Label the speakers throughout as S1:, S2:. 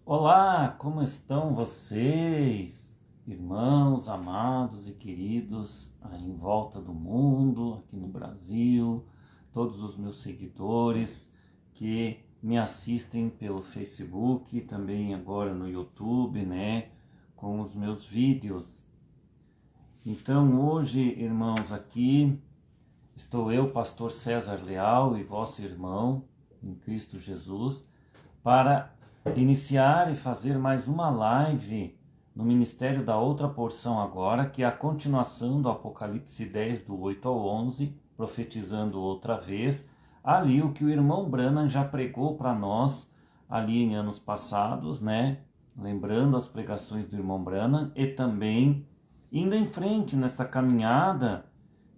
S1: Olá, como estão vocês, irmãos amados e queridos aí em volta do mundo, aqui no Brasil, todos os meus seguidores que me assistem pelo Facebook e também agora no YouTube, né, com os meus vídeos. Então hoje, irmãos, aqui estou eu, pastor César Leal e vosso irmão em Cristo Jesus, para iniciar e fazer mais uma live no Ministério da Outra Porção agora, que é a continuação do Apocalipse 10, do 8 ao 11, profetizando outra vez, ali o que o irmão Branham já pregou para nós, ali em anos passados, né? Lembrando as pregações do irmão Branham e também indo em frente nessa caminhada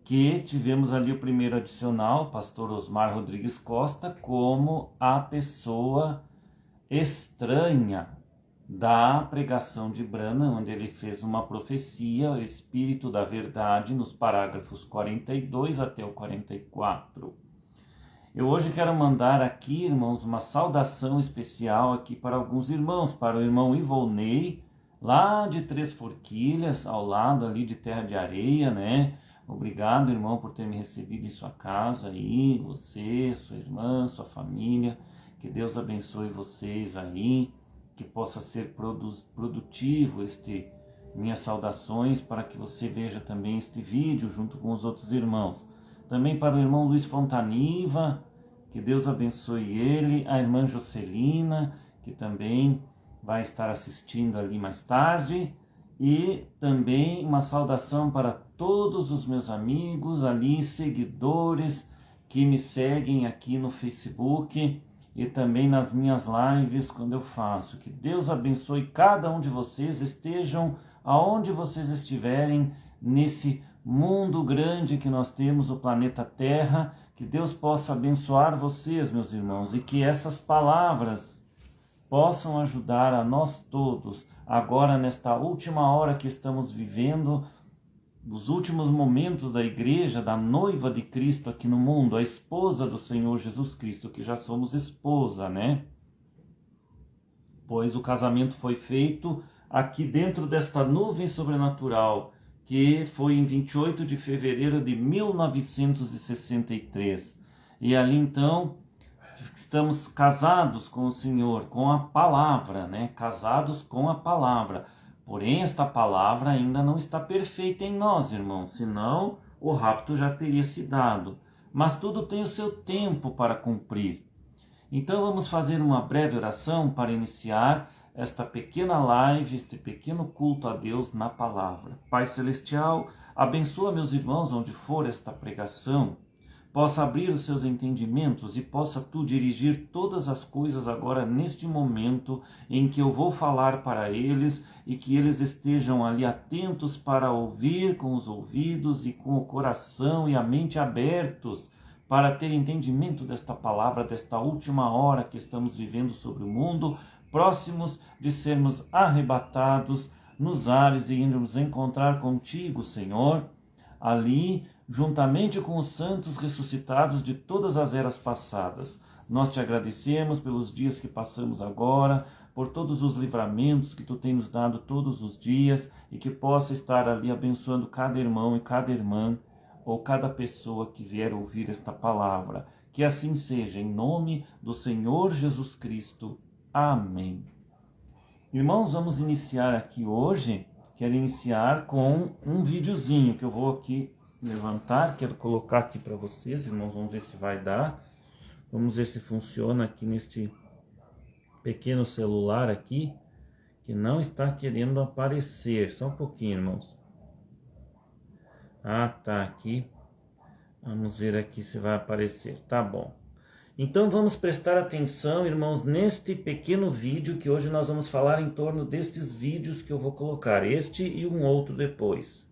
S1: que tivemos ali o primeiro adicional, pastor Osmar Rodrigues Costa, como a pessoa estranha da pregação de Branham, onde ele fez uma profecia, o Espírito da Verdade, nos parágrafos 42 até o 44. Eu hoje quero mandar aqui, irmãos, uma saudação especial aqui para alguns irmãos, para o irmão Ivonei, lá de Três Forquilhas, ao lado ali de Terra de Areia, né? Obrigado, irmão, por ter me recebido em sua casa aí, você, sua irmã, sua família. Que Deus abençoe vocês aí, que possa ser produtivo minhas saudações, para que você veja também este vídeo junto com os outros irmãos. Também para o irmão Luiz Fontaniva, que Deus abençoe ele, a irmã Jocelina, que também vai estar assistindo ali mais tarde, e também uma saudação para todos os meus amigos ali, seguidores que me seguem aqui no Facebook, e também nas minhas lives quando eu faço. Que Deus abençoe cada um de vocês, estejam aonde vocês estiverem nesse mundo grande que nós temos, o planeta Terra. Que Deus possa abençoar vocês, meus irmãos, e que essas palavras possam ajudar a nós todos, agora nesta última hora que estamos vivendo, os últimos momentos da igreja, da noiva de Cristo aqui no mundo, a esposa do Senhor Jesus Cristo, que já somos esposa, né? Pois o casamento foi feito aqui dentro desta nuvem sobrenatural, que foi em 28 de fevereiro de 1963. E ali então estamos casados com o Senhor, com a palavra, né? Casados com a palavra. Porém, esta palavra ainda não está perfeita em nós, irmãos, senão o rapto já teria se dado. Mas tudo tem o seu tempo para cumprir. Então vamos fazer uma breve oração para iniciar esta pequena live, este pequeno culto a Deus na palavra. Pai Celestial, abençoa meus irmãos onde for esta pregação, possa abrir os seus entendimentos e possa tu dirigir todas as coisas agora neste momento em que eu vou falar para eles e que eles estejam ali atentos para ouvir com os ouvidos e com o coração e a mente abertos para ter entendimento desta palavra, desta última hora que estamos vivendo sobre o mundo, próximos de sermos arrebatados nos ares e irmos encontrar contigo, Senhor, ali juntamente com os santos ressuscitados de todas as eras passadas. Nós te agradecemos pelos dias que passamos agora, por todos os livramentos que tu tens nos dado todos os dias, e que possa estar ali abençoando cada irmão e cada irmã, ou cada pessoa que vier ouvir esta palavra. Que assim seja, em nome do Senhor Jesus Cristo. Amém. Irmãos, vamos iniciar aqui hoje. Quero iniciar com um videozinho que eu vou aqui levantar, quero colocar aqui para vocês, irmãos, vamos ver se vai dar. Vamos ver se funciona aqui neste pequeno celular aqui, que não está querendo aparecer. Só um pouquinho, irmãos. Ah, tá aqui. Vamos ver aqui se vai aparecer. Tá bom. Então vamos prestar atenção, irmãos, neste pequeno vídeo, que hoje nós vamos falar em torno destes vídeos que eu vou colocar, este e um outro depois.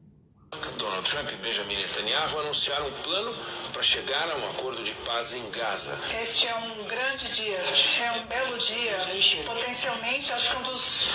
S2: Donald Trump e Benjamin Netanyahu anunciaram um plano para chegar a um acordo de paz em Gaza.
S3: Este é um grande dia, é um belo o dia, potencialmente, acho que um dos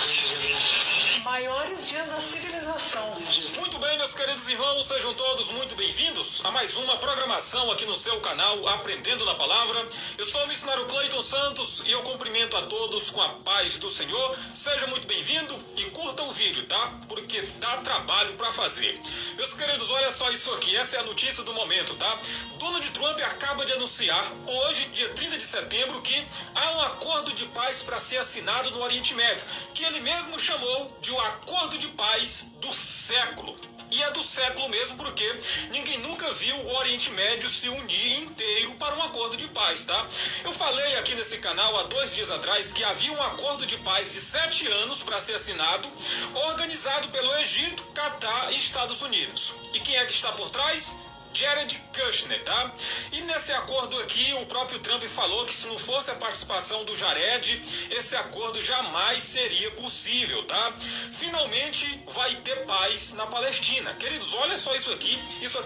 S3: maiores dias da civilização.
S4: Muito bem, meus queridos irmãos, sejam todos muito bem-vindos a mais uma programação aqui no seu canal Aprendendo na Palavra. Eu sou o missionário Cleiton Santos e eu cumprimento a todos com a paz do Senhor. Seja muito bem-vindo e curta o vídeo, tá? Porque dá trabalho para fazer. Meus queridos, olha só isso aqui, essa é a notícia do momento, tá? Donald Trump acaba de anunciar hoje, dia 30 de setembro, que há um acordo de paz para ser assinado no Oriente Médio, que ele mesmo chamou de o acordo de paz do século. E é do século mesmo porque ninguém nunca viu o Oriente Médio se unir inteiro para um acordo de paz, tá? Eu falei aqui nesse canal há 2 dias atrás que havia um acordo de paz de 7 anos para ser assinado, organizado pelo Egito, Catar e Estados Unidos. E quem é que está por trás? Jared Kushner, tá? E nesse acordo aqui, o próprio Trump falou que se não fosse a participação do Jared, esse acordo jamais seria possível, tá? Finalmente vai ter paz na Palestina. Queridos, olha só isso aqui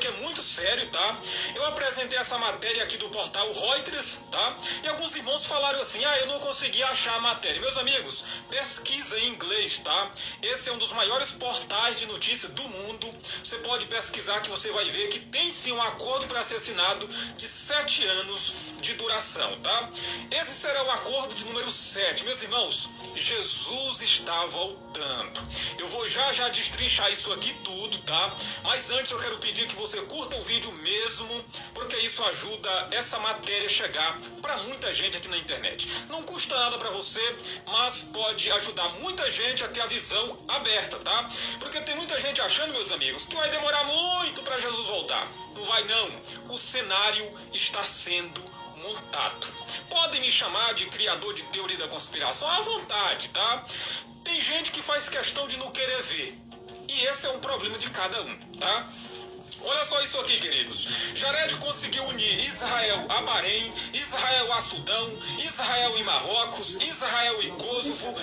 S4: é muito sério, tá? Eu apresentei essa matéria aqui do portal Reuters, tá? E alguns irmãos falaram assim, eu não consegui achar a matéria. Meus amigos, pesquisa em inglês, tá? Esse é um dos maiores portais de notícias do mundo. Você pode pesquisar que você vai ver que tem sim um acordo para ser assinado de 7 anos de duração, tá? Esse será o acordo de número 7. Meus irmãos, Jesus está voltando. Eu vou já destrinchar isso aqui tudo, tá? Mas antes eu quero pedir que você curta o vídeo mesmo, porque isso ajuda essa matéria a chegar para muita gente aqui na internet. Não custa nada para você, mas pode ajudar muita gente a ter a visão aberta, tá? Porque tem muita gente achando, meus amigos, que vai demorar muito para Jesus voltar. Não vai não. O cenário está sendo montado. Podem me chamar de criador de teoria da conspiração à vontade, tá? Tem gente que faz questão de não querer ver. E esse é um problema de cada um, tá? Olha só isso aqui, queridos. Jared conseguiu unir Israel a Bahrein, Israel a Sudão, Israel e Marrocos, Israel e Kosovo,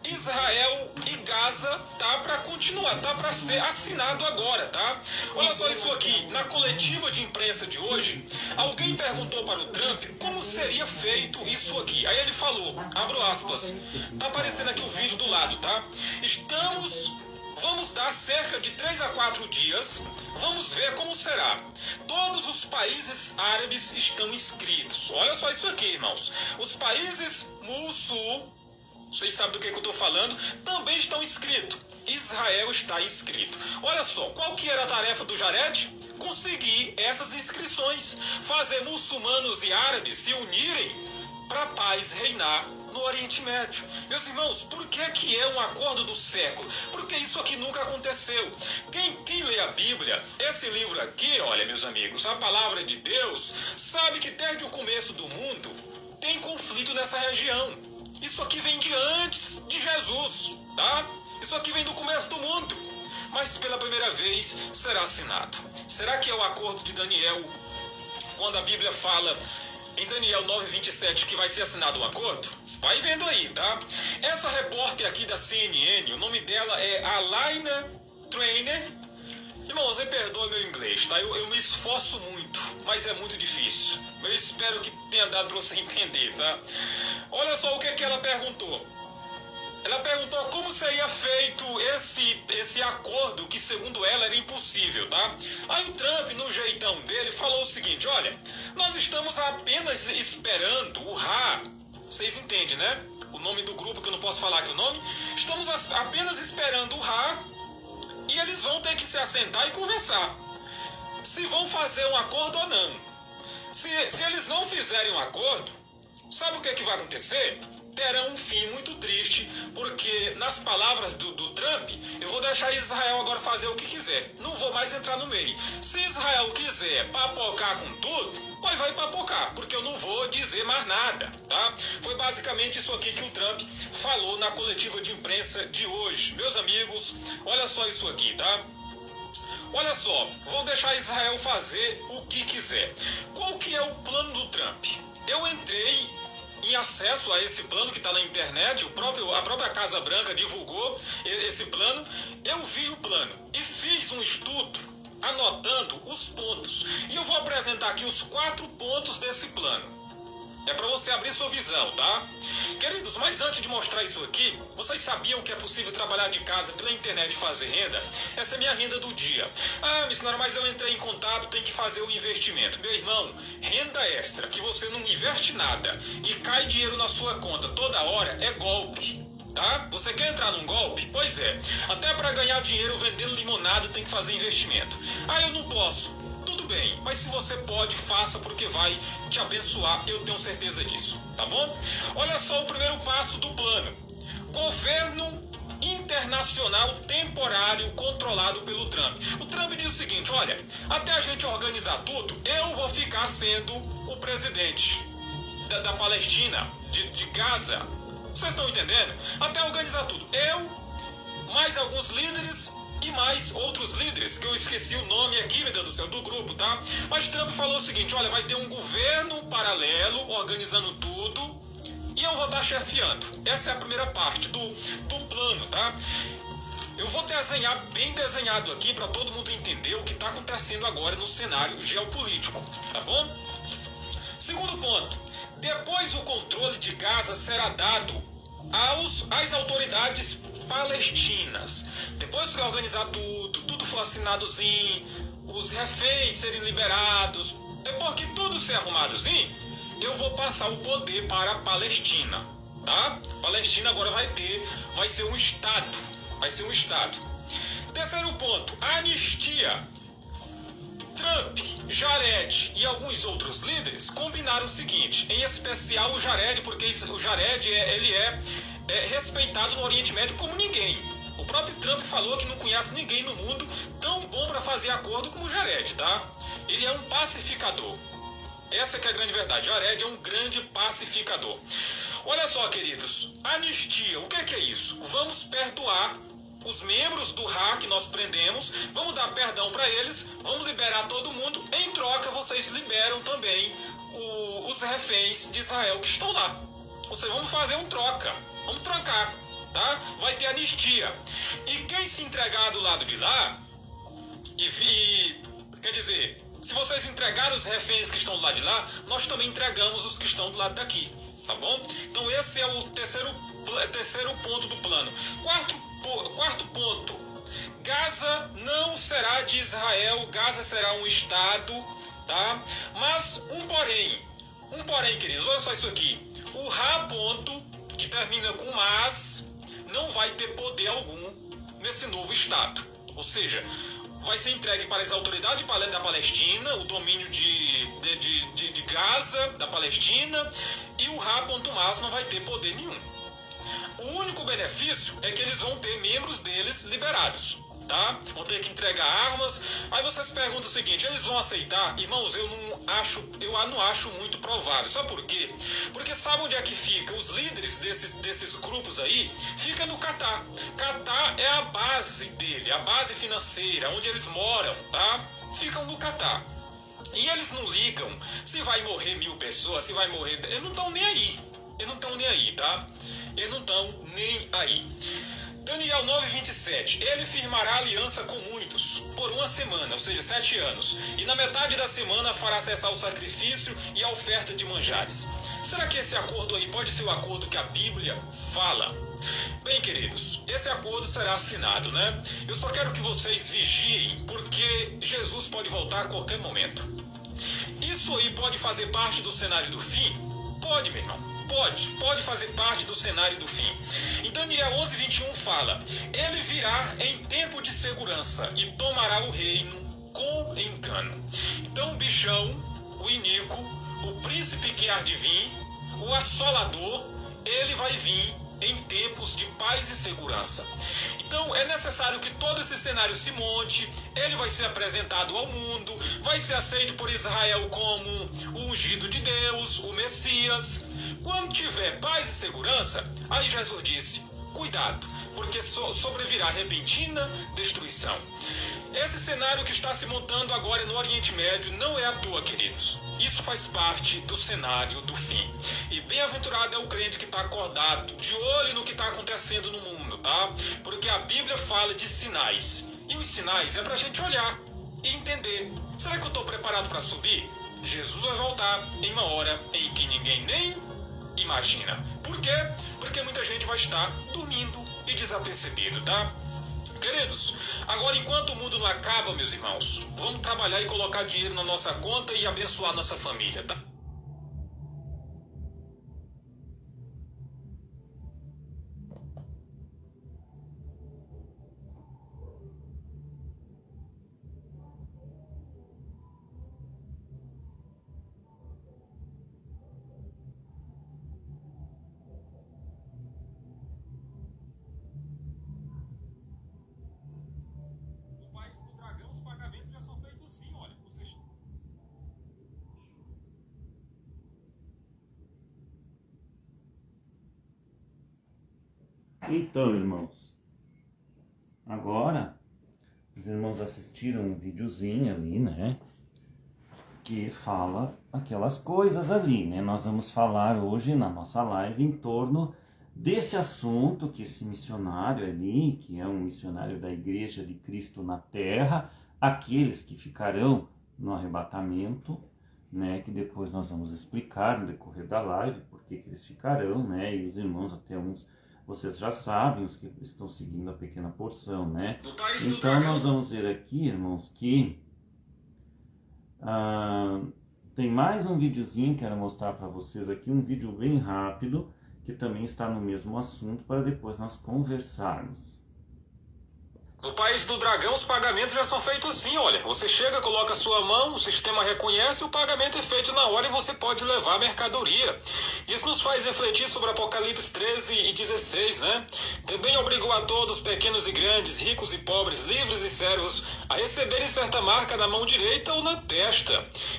S4: Israel e Gaza, tá? Para continuar, tá? Para ser assinado agora, tá? Olha só isso aqui. Na coletiva de imprensa de hoje, alguém perguntou para o Trump como seria feito isso aqui. Aí ele falou, abro aspas, tá aparecendo aqui o vídeo do lado, tá? Vamos dar cerca de 3 a 4 dias, vamos ver como será. Todos os países árabes estão inscritos. Olha só isso aqui, irmãos. Os países vocês sabem do que eu estou falando, também estão inscritos. Israel está inscrito. Olha só, qual que era a tarefa do Jared? Conseguir essas inscrições, fazer muçulmanos e árabes se unirem para a paz reinar no Oriente Médio. Meus irmãos, por que é um acordo do século? Porque isso aqui nunca aconteceu. Quem lê a Bíblia, esse livro aqui, olha, meus amigos, a palavra de Deus, sabe que desde o começo do mundo tem conflito nessa região. Isso aqui vem de antes de Jesus, tá? Isso aqui vem do começo do mundo. Mas pela primeira vez será assinado. Será que é o acordo de Daniel, quando a Bíblia fala em Daniel 9:27 que vai ser assinado um acordo? Vai vendo aí, tá? Essa repórter aqui da CNN, o nome dela é Alaina Trainer. Irmãos, me perdoe meu inglês, tá? Eu me esforço muito, mas é muito difícil. Eu espero que tenha dado para você entender, tá? Olha só o que ela perguntou. Ela perguntou como seria feito esse acordo que, segundo ela, era impossível, tá? Aí o Trump, no jeitão dele, falou o seguinte, olha, nós estamos apenas esperando o Ra, vocês entendem, né? O nome do grupo, que eu não posso falar aqui o nome. Estamos apenas esperando o Ra e eles vão ter que se assentar e conversar. Se vão fazer um acordo ou não. Se eles não fizerem um acordo, sabe o que vai acontecer? Terão um fim muito triste, porque nas palavras do Trump, eu vou deixar Israel agora fazer o que quiser, não vou mais entrar no meio. Se Israel quiser papocar com tudo, vai papocar, porque eu não vou dizer mais nada, tá? Foi basicamente isso aqui que o Trump falou na coletiva de imprensa de hoje. Meus amigos, olha só isso aqui, tá? Olha só, vou deixar Israel fazer o que quiser. Qual que é o plano do Trump? Eu entrei em acesso a esse plano que está na internet, a própria Casa Branca divulgou esse plano. Eu vi o plano e fiz um estudo anotando os pontos. E eu vou apresentar aqui os 4 pontos desse plano. É para você abrir sua visão, tá? Queridos, mas antes de mostrar isso aqui, vocês sabiam que é possível trabalhar de casa pela internet e fazer renda? Essa é a minha renda do dia. Ah, missionário, mas eu entrei em contato, tem que fazer o investimento. Meu irmão, renda extra, que você não investe nada e cai dinheiro na sua conta toda hora, é golpe. Tá? Você quer entrar num golpe? Pois é. Até para ganhar dinheiro vendendo limonada tem que fazer investimento. Ah, eu não posso. Tudo bem, mas se você pode, faça porque vai te abençoar, eu tenho certeza disso, tá bom? Olha só o primeiro passo do plano. Governo internacional temporário controlado pelo Trump. O Trump diz o seguinte, olha, até a gente organizar tudo, eu vou ficar sendo o presidente da Palestina, de Gaza. Vocês estão entendendo? Até organizar tudo. Eu, mais alguns líderes e mais outros líderes, que eu esqueci o nome aqui, meu Deus do céu, do grupo, tá? Mas Trump falou o seguinte, olha, vai ter um governo paralelo organizando tudo e eu vou estar chefiando. Essa é a primeira parte do plano, tá? Eu vou desenhar bem desenhado aqui para todo mundo entender o que está acontecendo agora no cenário geopolítico, tá bom? Segundo ponto, depois o controle de Gaza será dado às autoridades palestinas. Depois que organizar tudo for assinadozinho, os reféns serem liberados, depois que tudo ser arrumadozinho, eu vou passar o poder para a Palestina, tá? Palestina agora vai ser um estado, Terceiro ponto, anistia. Trump, Jared e alguns outros líderes combinaram o seguinte, em especial o Jared, porque o Jared ele é respeitado no Oriente Médio como ninguém. O próprio Trump falou que não conhece ninguém no mundo tão bom para fazer acordo como o Jared, tá? Ele é um pacificador. Essa que é a grande verdade. Jared é um grande pacificador. Olha só, queridos, anistia, o que é isso? Vamos perdoar os membros do Hamas que nós prendemos, vamos dar perdão para eles, vamos liberar todo mundo, em troca vocês liberam também os reféns de Israel que estão lá. Ou seja, vamos fazer um troca, vamos trocar, tá? Vai ter anistia. E quem se entregar do lado de lá, quer dizer, se vocês entregarem os reféns que estão do lado de lá, nós também entregamos os que estão do lado daqui, tá bom? Então esse é o terceiro ponto do plano. Quarto ponto, Gaza não será de Israel, Gaza será um estado, tá? Mas um porém, queridos, olha só isso aqui. O Ra ponto, que termina com mas, não vai ter poder algum nesse novo estado. Ou seja, vai ser entregue para as autoridades da Palestina, o domínio de Gaza, da Palestina, e o Ra ponto mas não vai ter poder nenhum. O único benefício é que eles vão ter membros deles liberados, tá? Vão ter que entregar armas. Aí vocês perguntam o seguinte, eles vão aceitar? Irmãos, eu não acho muito provável. Sabe por quê? Porque sabe onde é que fica? Os líderes desses grupos aí, fica no Catar. Catar é a base dele, a base financeira, onde eles moram, tá? Ficam no Catar. E eles não ligam se vai morrer 1000 pessoas, se vai morrer... Eles não estão nem aí. Tá? Eles não estão nem aí. Daniel 9:27. Ele firmará aliança com muitos por uma semana, ou seja, 7 anos. E na metade da semana fará cessar o sacrifício e a oferta de manjares. Será que esse acordo aí pode ser o acordo que a Bíblia fala? Bem, queridos, esse acordo será assinado, né? Eu só quero que vocês vigiem, porque Jesus pode voltar a qualquer momento. Isso aí pode fazer parte do cenário do fim? Pode, meu irmão. Pode fazer parte do cenário do fim. Em Daniel 11:21 fala, ele virá em tempo de segurança e tomará o reino com engano. Então o bichão, o iníquo, o príncipe que há de vir, o assolador, ele vai vir em tempos de paz e segurança. Então é necessário que todo esse cenário se monte, ele vai ser apresentado ao mundo, vai ser aceito por Israel como o ungido de Deus, o Messias. Quando tiver paz e segurança, aí Jesus disse, cuidado, porque sobrevirá repentina destruição. Esse cenário que está se montando agora no Oriente Médio não é à toa, queridos. Isso faz parte do cenário do fim. E bem-aventurado é o crente que está acordado, de olho no que está acontecendo no mundo, tá? Porque a Bíblia fala de sinais. E os sinais é para a gente olhar e entender. Será que eu estou preparado para subir? Jesus vai voltar em uma hora em que ninguém nem imagina. Por quê? Porque muita gente vai estar dormindo e desapercebido, tá? Queridos, agora enquanto o mundo não acaba, meus irmãos, vamos trabalhar e colocar dinheiro na nossa conta e abençoar nossa família, tá? No país do dragão, os pagamentos já são feitos sim, olha. Vocês...
S1: Então, irmãos, agora os irmãos assistiram um videozinho ali, né? Que fala aquelas coisas ali, né? Nós vamos falar hoje na nossa live em torno desse assunto que esse missionário ali, que é um missionário da Igreja de Cristo na Terra, aqueles que ficarão no arrebatamento, né? Que depois nós vamos explicar no decorrer da live por que eles ficarão, né? E os irmãos, até uns, vocês já sabem, os que estão seguindo a pequena porção, né? Então nós vamos ver aqui, irmãos, que tem mais um videozinho que quero mostrar para vocês aqui, um vídeo bem rápido, que também está no mesmo assunto, para depois nós conversarmos.
S4: No país do dragão, os pagamentos já são feitos sim, olha. Você chega, coloca a sua mão, o sistema reconhece, o pagamento é feito na hora e você pode levar a mercadoria. Isso nos faz refletir sobre Apocalipse 13 e 16, né? Também obrigou a todos, pequenos e grandes, ricos e pobres, livres e servos, a receberem certa marca na mão direita ou na testa.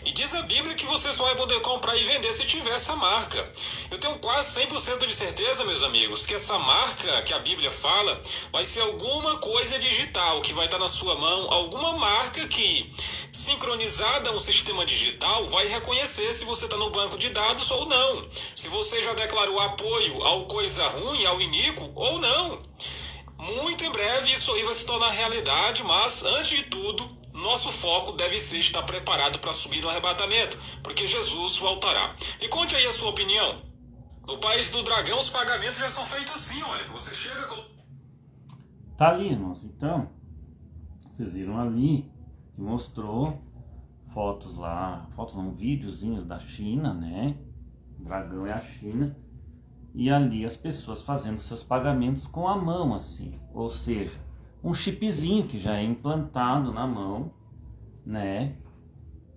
S4: E diz a Bíblia que você só vai poder comprar e vender se tiver essa marca. Eu tenho quase 100% de certeza, meus amigos, que essa marca que a Bíblia fala vai ser alguma coisa digital que vai estar na sua mão, alguma marca que, sincronizada a um sistema digital, vai reconhecer se você está no banco de dados ou não, se você já declarou apoio ao coisa ruim, ao iníquo ou não. Muito em breve isso aí vai se tornar realidade, mas antes de tudo, nosso foco deve ser estar preparado para subir no arrebatamento, porque Jesus voltará. E conte aí a sua opinião. No país do dragão, os pagamentos já são feitos assim, olha. Você chega com...
S1: Tá ali, irmãos. Então, vocês viram ali que mostrou fotos lá, fotos não, videozinhos da China, né? O dragão é a China. E ali as pessoas fazendo seus pagamentos com a mão, assim. Ou seja, um chipzinho que já é implantado na mão, né?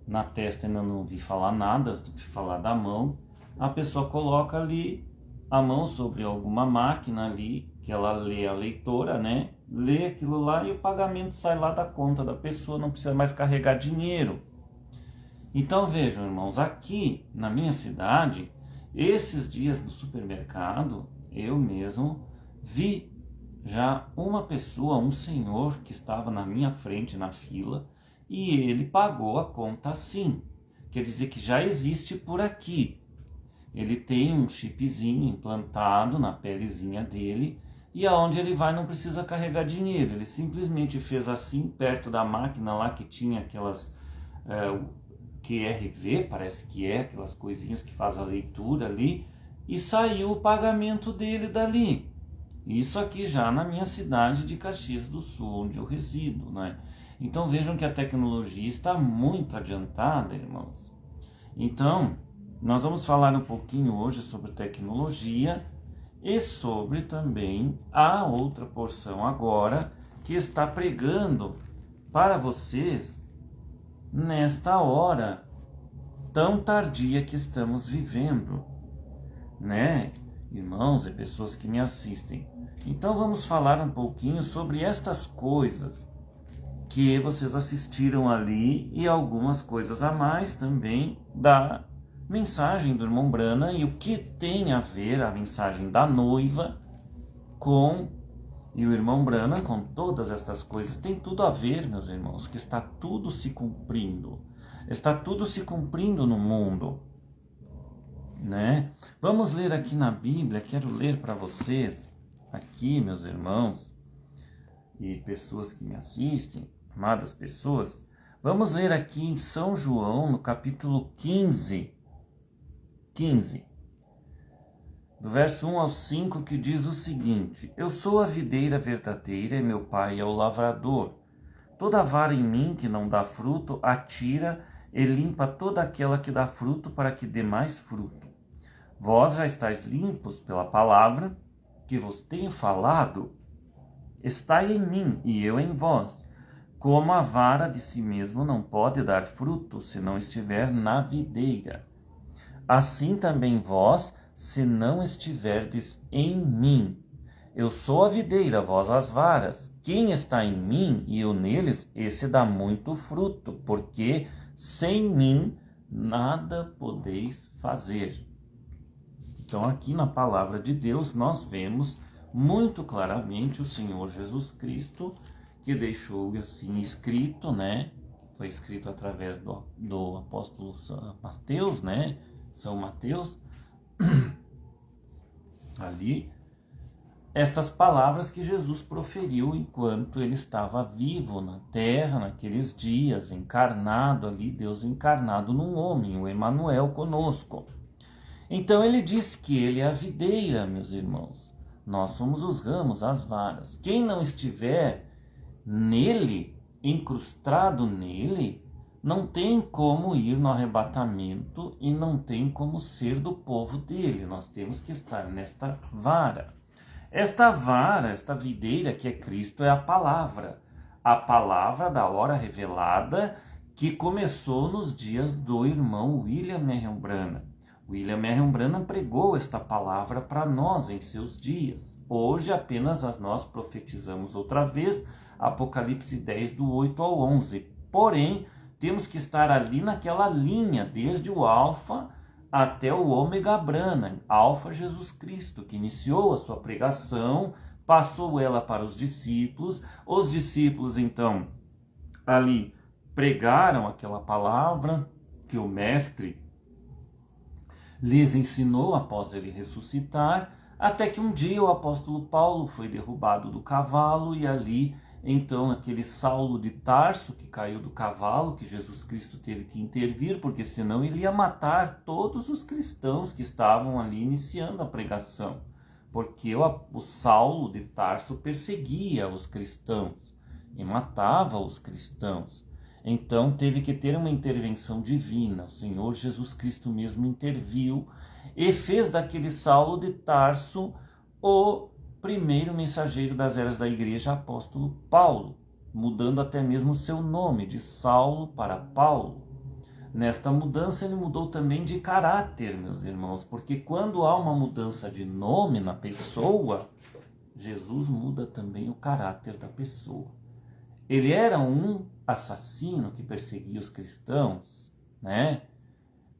S1: Na testa ainda não vi falar nada, do que falar da mão. A pessoa coloca ali a mão sobre alguma máquina ali, que ela lê a leitora, né? Lê aquilo lá e o pagamento sai lá da conta da pessoa, não precisa mais carregar dinheiro. Então vejam, irmãos, aqui na minha cidade, esses dias no supermercado, eu mesmo vi já uma pessoa, um senhor que estava na minha frente na fila e ele pagou a conta assim. Quer dizer que já existe por aqui. Ele tem um chipzinho implantado na pelezinha dele e aonde ele vai não precisa carregar dinheiro. Ele simplesmente fez assim, perto da máquina lá que tinha aquelas QRV, parece que é, aquelas coisinhas que faz a leitura ali, e saiu o pagamento dele dali. Isso aqui já na minha cidade de Caxias do Sul, onde eu resido, né? Então vejam que a tecnologia está muito adiantada, irmãos. Então, nós vamos falar um pouquinho hoje sobre tecnologia e sobre também a outra porção agora que está pregando para vocês nesta hora tão tardia que estamos vivendo, né, irmãos e pessoas que me assistem. Então vamos falar um pouquinho sobre estas coisas que vocês assistiram ali e algumas coisas a mais também da mensagem do irmão Brana e o que tem a ver a mensagem da noiva com e o irmão Brana com todas estas coisas. Tem tudo a ver, meus irmãos, que está tudo se cumprindo. Está tudo se cumprindo no mundo, né? Vamos ler aqui na Bíblia, quero ler para vocês aqui, meus irmãos e pessoas que me assistem, amadas pessoas. Vamos ler aqui em São João, no capítulo 15. do verso 1 ao 5, que diz o seguinte: Eu sou a videira verdadeira e meu pai é o lavrador. Toda vara em mim que não dá fruto, atira e limpa toda aquela que dá fruto, para que dê mais fruto. Vós já estáis limpos pela palavra que vos tenho falado. Estai em mim e eu em vós. Como a vara de si mesmo não pode dar fruto se não estiver na videira, assim também vós, se não estiverdes em mim. Eu sou a videira, vós as varas. Quem está em mim e eu neles, esse dá muito fruto, porque sem mim nada podeis fazer. Então, aqui na palavra de Deus, nós vemos muito claramente o Senhor Jesus Cristo, que deixou assim escrito, né? Foi escrito através do apóstolo Mateus, né? São Mateus, ali, estas palavras que Jesus proferiu enquanto ele estava vivo na terra, naqueles dias, encarnado ali, Deus encarnado num homem, o Emanuel conosco. Então ele diz que ele é a videira, meus irmãos. Nós somos os ramos, as varas. Quem não estiver nele, incrustado nele, não tem como ir no arrebatamento e não tem como ser do povo dele. Nós temos que estar nesta vara. Esta vara, esta videira que é Cristo, é a palavra da hora revelada, que começou nos dias do irmão William Marion Branham. William Marion Branham pregou esta palavra para nós em seus dias. Hoje apenas nós profetizamos outra vez, Apocalipse 10, do 8 ao 11. Porém, temos que estar ali naquela linha, desde o Alfa até o Ômega Branham, Alfa Jesus Cristo, que iniciou a sua pregação, passou ela para os discípulos então ali pregaram aquela palavra que o mestre lhes ensinou após ele ressuscitar, até que um dia o apóstolo Paulo foi derrubado do cavalo e ali então aquele Saulo de Tarso que caiu do cavalo, que Jesus Cristo teve que intervir, porque senão ele ia matar todos os cristãos que estavam ali iniciando a pregação, porque o Saulo de Tarso perseguia os cristãos e matava os cristãos. Então teve que ter uma intervenção divina. O Senhor Jesus Cristo mesmo interviu e fez daquele Saulo de Tarso o primeiro mensageiro das eras da igreja, apóstolo Paulo, mudando até mesmo seu nome, de Saulo para Paulo. Nesta mudança ele mudou também de caráter, meus irmãos, porque quando há uma mudança de nome na pessoa, Jesus muda também o caráter da pessoa. Ele era um assassino que perseguia os cristãos, né?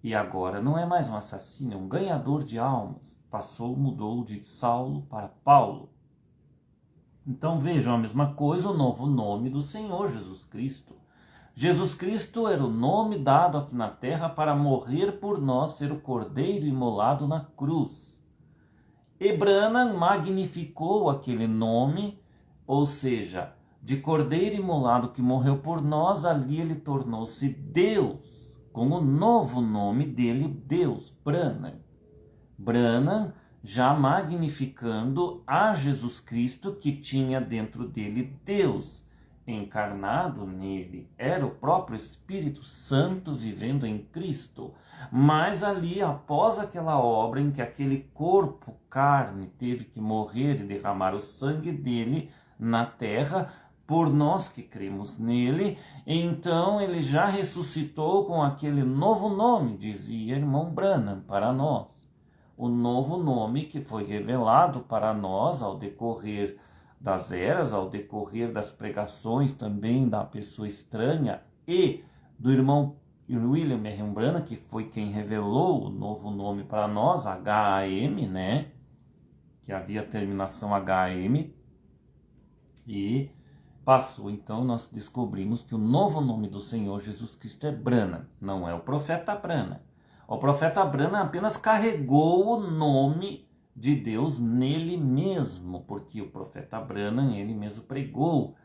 S1: E agora não é mais um assassino, é um ganhador de almas. Mudou de Saulo para Paulo. Então vejam a mesma coisa, o novo nome do Senhor Jesus Cristo. Jesus Cristo era o nome dado aqui na terra para morrer por nós, ser o cordeiro imolado na cruz. E Branham magnificou aquele nome, ou seja, de cordeiro imolado que morreu por nós, ali ele tornou-se Deus, com o novo nome dele, Deus, Branham. Branham já magnificando a Jesus Cristo, que tinha dentro dele Deus encarnado nele. Era o próprio Espírito Santo vivendo em Cristo. Mas ali, após aquela obra em que aquele corpo, carne, teve que morrer e derramar o sangue dele na terra, por nós que cremos nele, então ele já ressuscitou com aquele novo nome, dizia irmão Branham, para nós. O novo nome que foi revelado para nós ao decorrer das eras, ao decorrer das pregações também da pessoa estranha e do irmão William Marion Branham, que foi quem revelou o novo nome para nós, HAM, né? Que havia terminação HAM, e passou, então nós descobrimos que o novo nome do Senhor Jesus Cristo é Branham, não é o profeta Branham. O profeta Branham apenas carregou o nome de Deus nele mesmo, porque o profeta Branham, ele mesmo pregou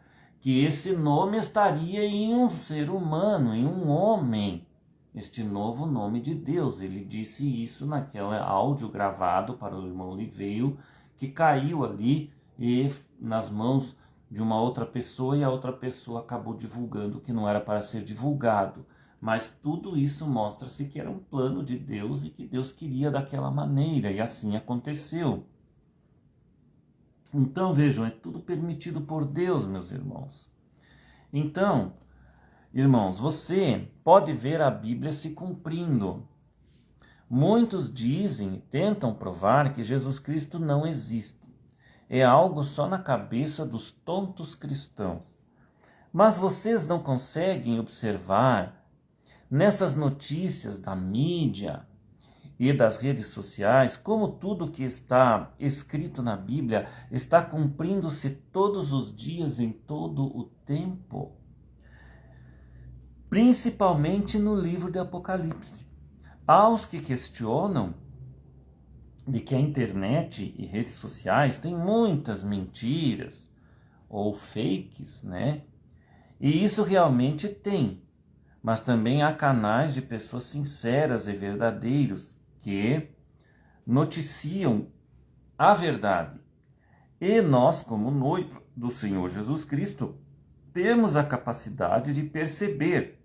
S1: que esse nome estaria em um ser humano, em um homem, este novo nome de Deus. Ele disse isso naquele áudio gravado para o irmão Liveio, que caiu ali e nas mãos de uma outra pessoa, e a outra pessoa acabou divulgando o que não era para ser divulgado. Mas tudo isso mostra-se que era um plano de Deus e que Deus queria daquela maneira, e assim aconteceu. Então vejam, é tudo permitido por Deus, meus irmãos. Então, irmãos, você pode ver a Bíblia se cumprindo. Muitos dizem e tentam provar que Jesus Cristo não existe. É algo só na cabeça dos tontos cristãos. Mas vocês não conseguem observar nessas notícias da mídia e das redes sociais como tudo que está escrito na Bíblia está cumprindo-se todos os dias, em todo o tempo? Principalmente no livro de Apocalipse. Aos que questionam de que a internet e redes sociais têm muitas mentiras ou fakes, né? E isso realmente tem. Mas também há canais de pessoas sinceras e verdadeiros que noticiam a verdade. E nós, como noivo do Senhor Jesus Cristo, temos a capacidade de perceber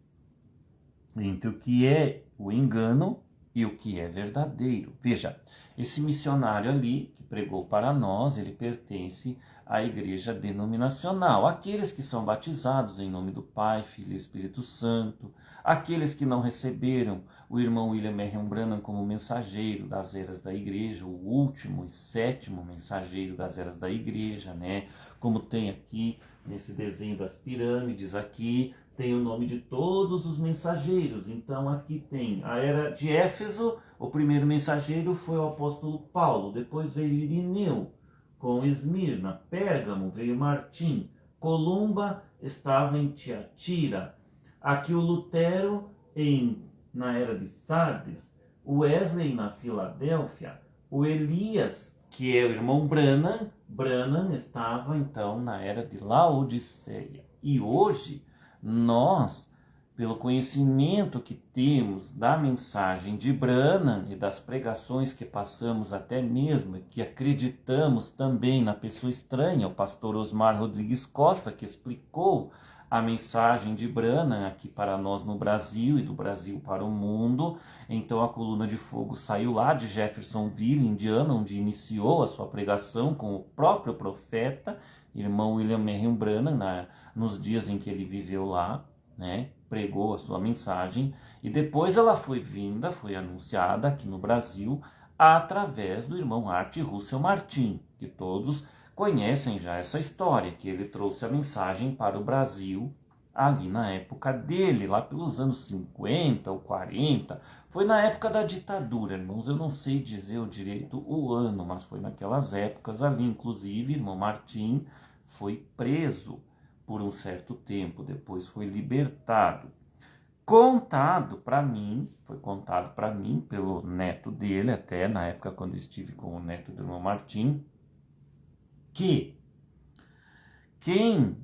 S1: entre o que é o engano e o que é verdadeiro. Veja, esse missionário ali que pregou para nós, ele pertence à igreja denominacional. Aqueles que são batizados em nome do Pai, Filho e Espírito Santo, aqueles que não receberam o irmão William Marion Branham como mensageiro das eras da igreja, o último e sétimo mensageiro das eras da igreja, né? Como tem aqui nesse desenho das pirâmides aqui, tem o nome de todos os mensageiros. Então aqui tem a era de Éfeso, o primeiro mensageiro foi o apóstolo Paulo, depois veio Irineu com Esmirna, Pérgamo veio Martim, Columba estava em Tiatira, aqui o Lutero na era de Sardes, o Wesley na Filadélfia, o Elias, que é o irmão Branham estava então na era de Laodiceia. E hoje nós, pelo conhecimento que temos da mensagem de Branham e das pregações que passamos, até mesmo que acreditamos também na pessoa estranha, o pastor Osmar Rodrigues Costa, que explicou a mensagem de Branham aqui para nós no Brasil e do Brasil para o mundo. Então a coluna de fogo saiu lá de Jeffersonville, Indiana, onde iniciou a sua pregação com o próprio profeta, irmão William Marion Branham, nos dias em que ele viveu lá, né? Pregou a sua mensagem, e depois ela foi anunciada aqui no Brasil através do irmão Art Russell Martin, que todos conhecem já essa história, que ele trouxe a mensagem para o Brasil ali na época dele, lá pelos anos 50 ou 40, foi na época da ditadura, irmãos, eu não sei dizer o direito o ano, mas foi naquelas épocas ali, inclusive, irmão Martim foi preso por um certo tempo, depois foi libertado. Foi contado para mim pelo neto dele, até na época quando eu estive com o neto do irmão Martim, que quem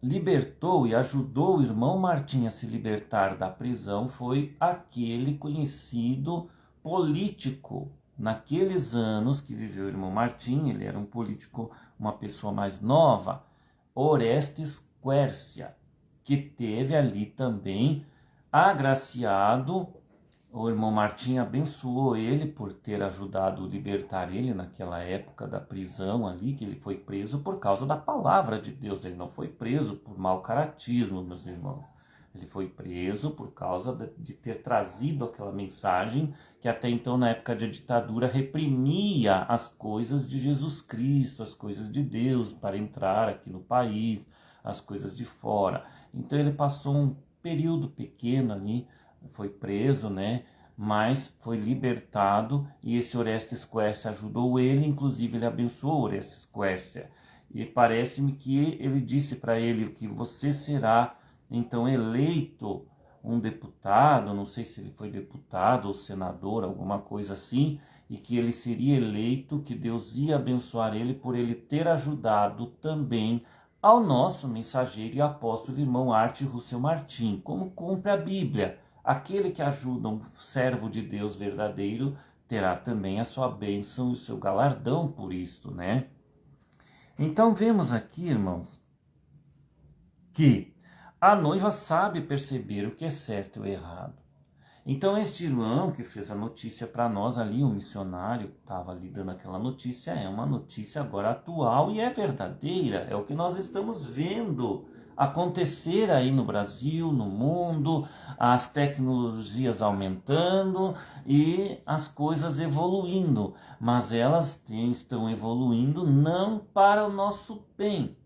S1: libertou e ajudou o irmão Martim a se libertar da prisão foi aquele conhecido político. Naqueles anos que viveu o irmão Martim, ele era um político, uma pessoa mais nova, Orestes Quercia, que teve ali também agraciado. O irmão Martim abençoou ele por ter ajudado a libertar ele naquela época da prisão ali, que ele foi preso por causa da palavra de Deus. Ele não foi preso por mau caratismo, meus irmãos. Ele foi preso por causa de ter trazido aquela mensagem que até então, na época da ditadura, reprimia as coisas de Jesus Cristo, as coisas de Deus para entrar aqui no país, as coisas de fora. Então ele passou um período pequeno ali, foi preso, né? Mas foi libertado, e esse Orestes Quercia ajudou ele, inclusive ele abençoou Orestes Quercia. E parece-me que ele disse para ele que você será então eleito um deputado, não sei se ele foi deputado ou senador, alguma coisa assim, e que ele seria eleito, que Deus ia abençoar ele por ele ter ajudado também ao nosso mensageiro e apóstolo irmão Art Russell Martin, como cumpre a Bíblia. aquele que ajuda um servo de Deus verdadeiro terá também a sua bênção e o seu galardão por isto, né? Então vemos aqui, irmãos, que a noiva sabe perceber o que é certo e errado. Então este irmão que fez a notícia para nós ali, o missionário que estava ali dando aquela notícia, é uma notícia agora atual e é verdadeira. É o que nós estamos vendo acontecer aí no Brasil, no mundo, as tecnologias aumentando e as coisas evoluindo. Mas elas estão evoluindo não para o nosso bem.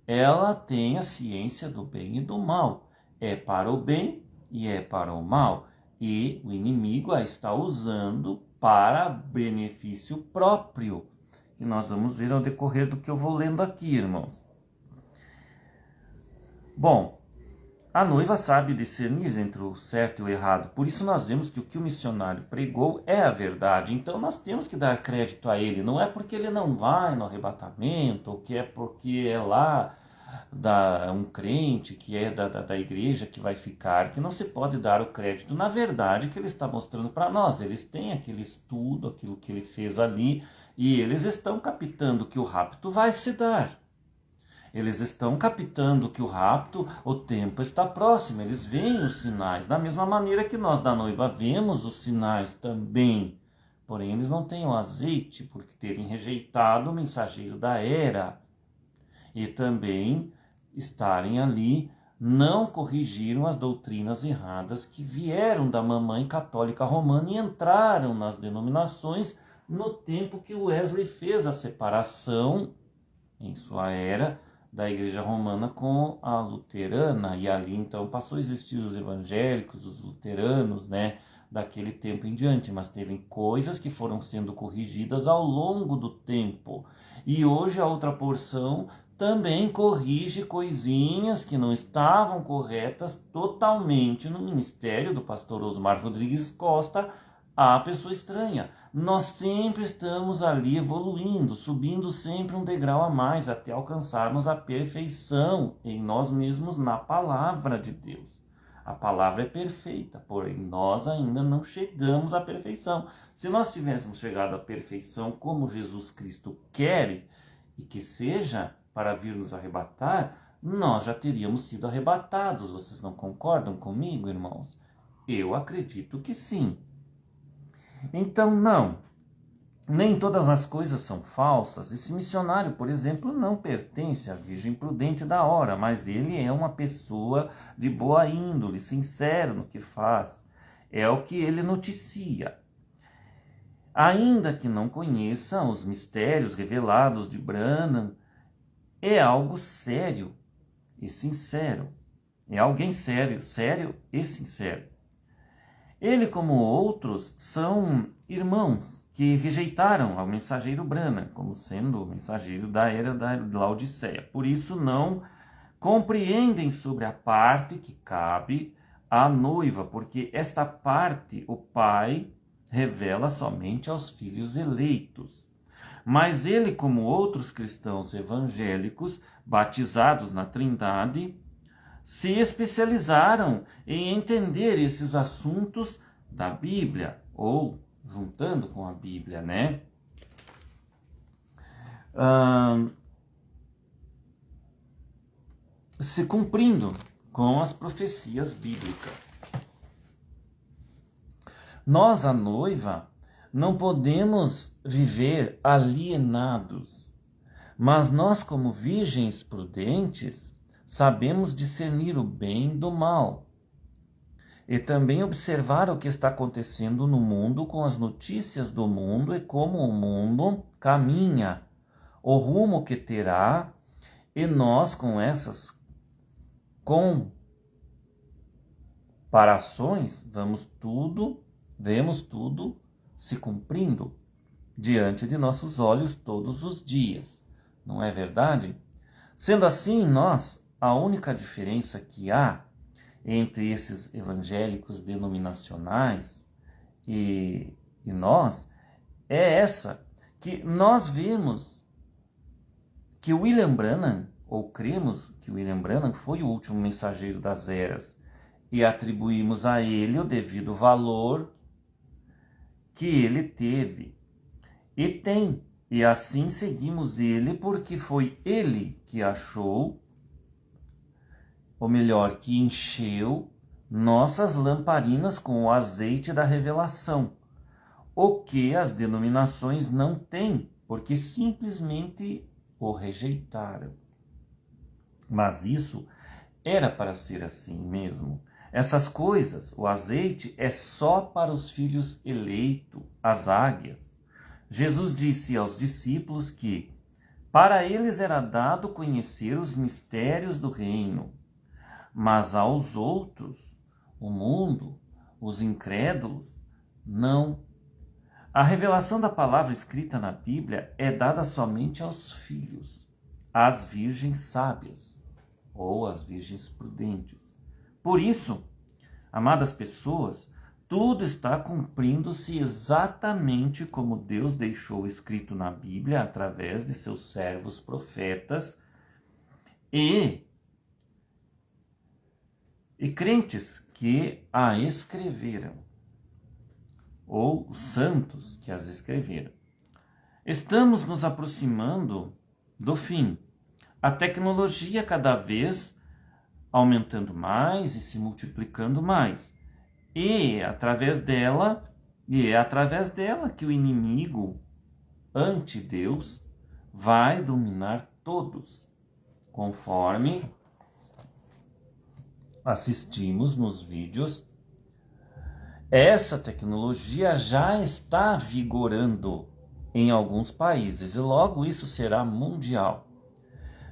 S1: Ela tem a ciência do bem e do mal. É para o bem e é para o mal. E o inimigo a está usando para benefício próprio. E nós vamos ver ao decorrer do que eu vou lendo aqui, irmãos. Bom, a noiva sabe discernir entre o certo e o errado. Por isso nós vemos que o que o missionário pregou é a verdade. Então nós temos que dar crédito a ele. Não é porque ele não vai no arrebatamento, ou que é porque é lá um crente que é da igreja que vai ficar, que não se pode dar o crédito na verdade que ele está mostrando para nós. Eles têm aquele estudo, aquilo que ele fez ali, e eles estão captando que o rapto vai se dar. Eles estão captando que o rapto, o tempo está próximo, eles veem os sinais, da mesma maneira que nós da noiva vemos os sinais também. Porém, eles não têm o azeite por terem rejeitado o mensageiro da era. E também estarem ali, não corrigiram as doutrinas erradas que vieram da mamãe católica romana e entraram nas denominações no tempo que Wesley fez a separação, em sua era, da igreja romana com a luterana, e ali então passou a existir os evangélicos, os luteranos, né, daquele tempo em diante, mas teve coisas que foram sendo corrigidas ao longo do tempo, e hoje a outra porção também corrige coisinhas que não estavam corretas totalmente no ministério do pastor Osmar Rodrigues Costa, a pessoa estranha. Nós sempre estamos ali evoluindo, subindo sempre um degrau a mais, até alcançarmos a perfeição em nós mesmos na palavra de Deus. A palavra é perfeita, porém nós ainda não chegamos à perfeição. Se nós tivéssemos chegado à perfeição como Jesus Cristo quer e que seja para vir nos arrebatar, nós já teríamos sido arrebatados. Vocês não concordam comigo, irmãos? Eu acredito que sim. Então, não, nem todas as coisas são falsas. Esse missionário, por exemplo, não pertence à Virgem Prudente da hora, mas ele é uma pessoa de boa índole, sincero no que faz. É o que ele noticia. Ainda que não conheça os mistérios revelados de Branham, é algo sério e sincero. É alguém sério e sincero. Ele, como outros, são irmãos que rejeitaram ao mensageiro Branham, como sendo o mensageiro da era da Laodiceia. Por isso não compreendem sobre a parte que cabe à noiva, porque esta parte o pai revela somente aos filhos eleitos. Mas ele, como outros cristãos evangélicos, batizados na Trindade, se especializaram em entender esses assuntos da Bíblia, ou juntando com a Bíblia, né? Se cumprindo com as profecias bíblicas. Nós, a noiva, não podemos viver alienados, mas nós, como virgens prudentes, sabemos discernir o bem do mal e também observar o que está acontecendo no mundo com as notícias do mundo e como o mundo caminha, o rumo que terá, e nós com essas comparações vemos tudo se cumprindo diante de nossos olhos todos os dias, não é verdade? Sendo assim, a única diferença que há entre esses evangélicos denominacionais e nós é essa, que nós vemos que William Branham, ou cremos que William Branham foi o último mensageiro das eras, e atribuímos a ele o devido valor que ele teve e tem. E assim seguimos ele, porque foi ele que achou, ou melhor, que encheu nossas lamparinas com o azeite da revelação, o que as denominações não têm, porque simplesmente o rejeitaram. Mas isso era para ser assim mesmo. Essas coisas, o azeite, é só para os filhos eleitos, as águias. Jesus disse aos discípulos que para eles era dado conhecer os mistérios do reino, mas aos outros, o mundo, os incrédulos, não. A revelação da palavra escrita na Bíblia é dada somente aos filhos, às virgens sábias ou às virgens prudentes. Por isso, amadas pessoas, tudo está cumprindo-se exatamente como Deus deixou escrito na Bíblia através de seus servos profetas e crentes que a escreveram, ou santos que as escreveram. Estamos nos aproximando do fim. A tecnologia cada vez aumentando mais e se multiplicando mais. E é através dela que o inimigo anti-Deus vai dominar todos, conforme assistimos nos vídeos. Essa tecnologia já está vigorando em alguns países e logo isso será mundial.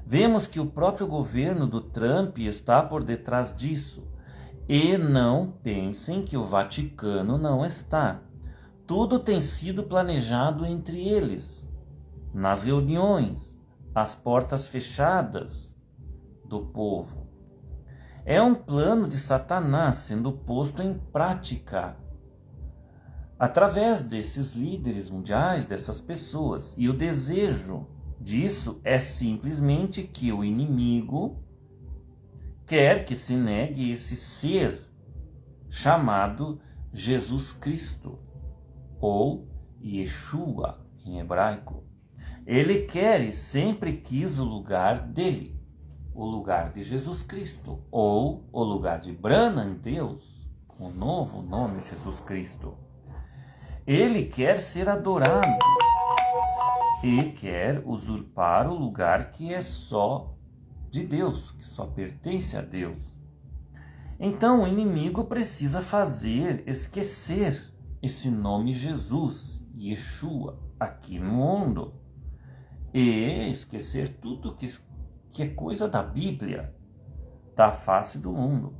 S1: Vemos que o próprio governo do Trump está por detrás disso. E não pensem que o Vaticano não está. Tudo tem sido planejado entre eles, nas reuniões, às portas fechadas do povo. É um plano de Satanás sendo posto em prática através desses líderes mundiais, dessas pessoas. E o desejo disso é simplesmente que o inimigo quer que se negue esse ser chamado Jesus Cristo, ou Yeshua em hebraico. Ele quer e sempre quis o lugar dele, o lugar de Jesus Cristo, ou o lugar de Branham Deus, com o novo nome Jesus Cristo. Ele quer ser adorado e quer usurpar o lugar que é só de Deus, que só pertence a Deus. Então o inimigo precisa fazer esquecer esse nome Jesus, Yeshua, aqui no mundo, e esquecer tudo que é coisa da Bíblia, da face do mundo.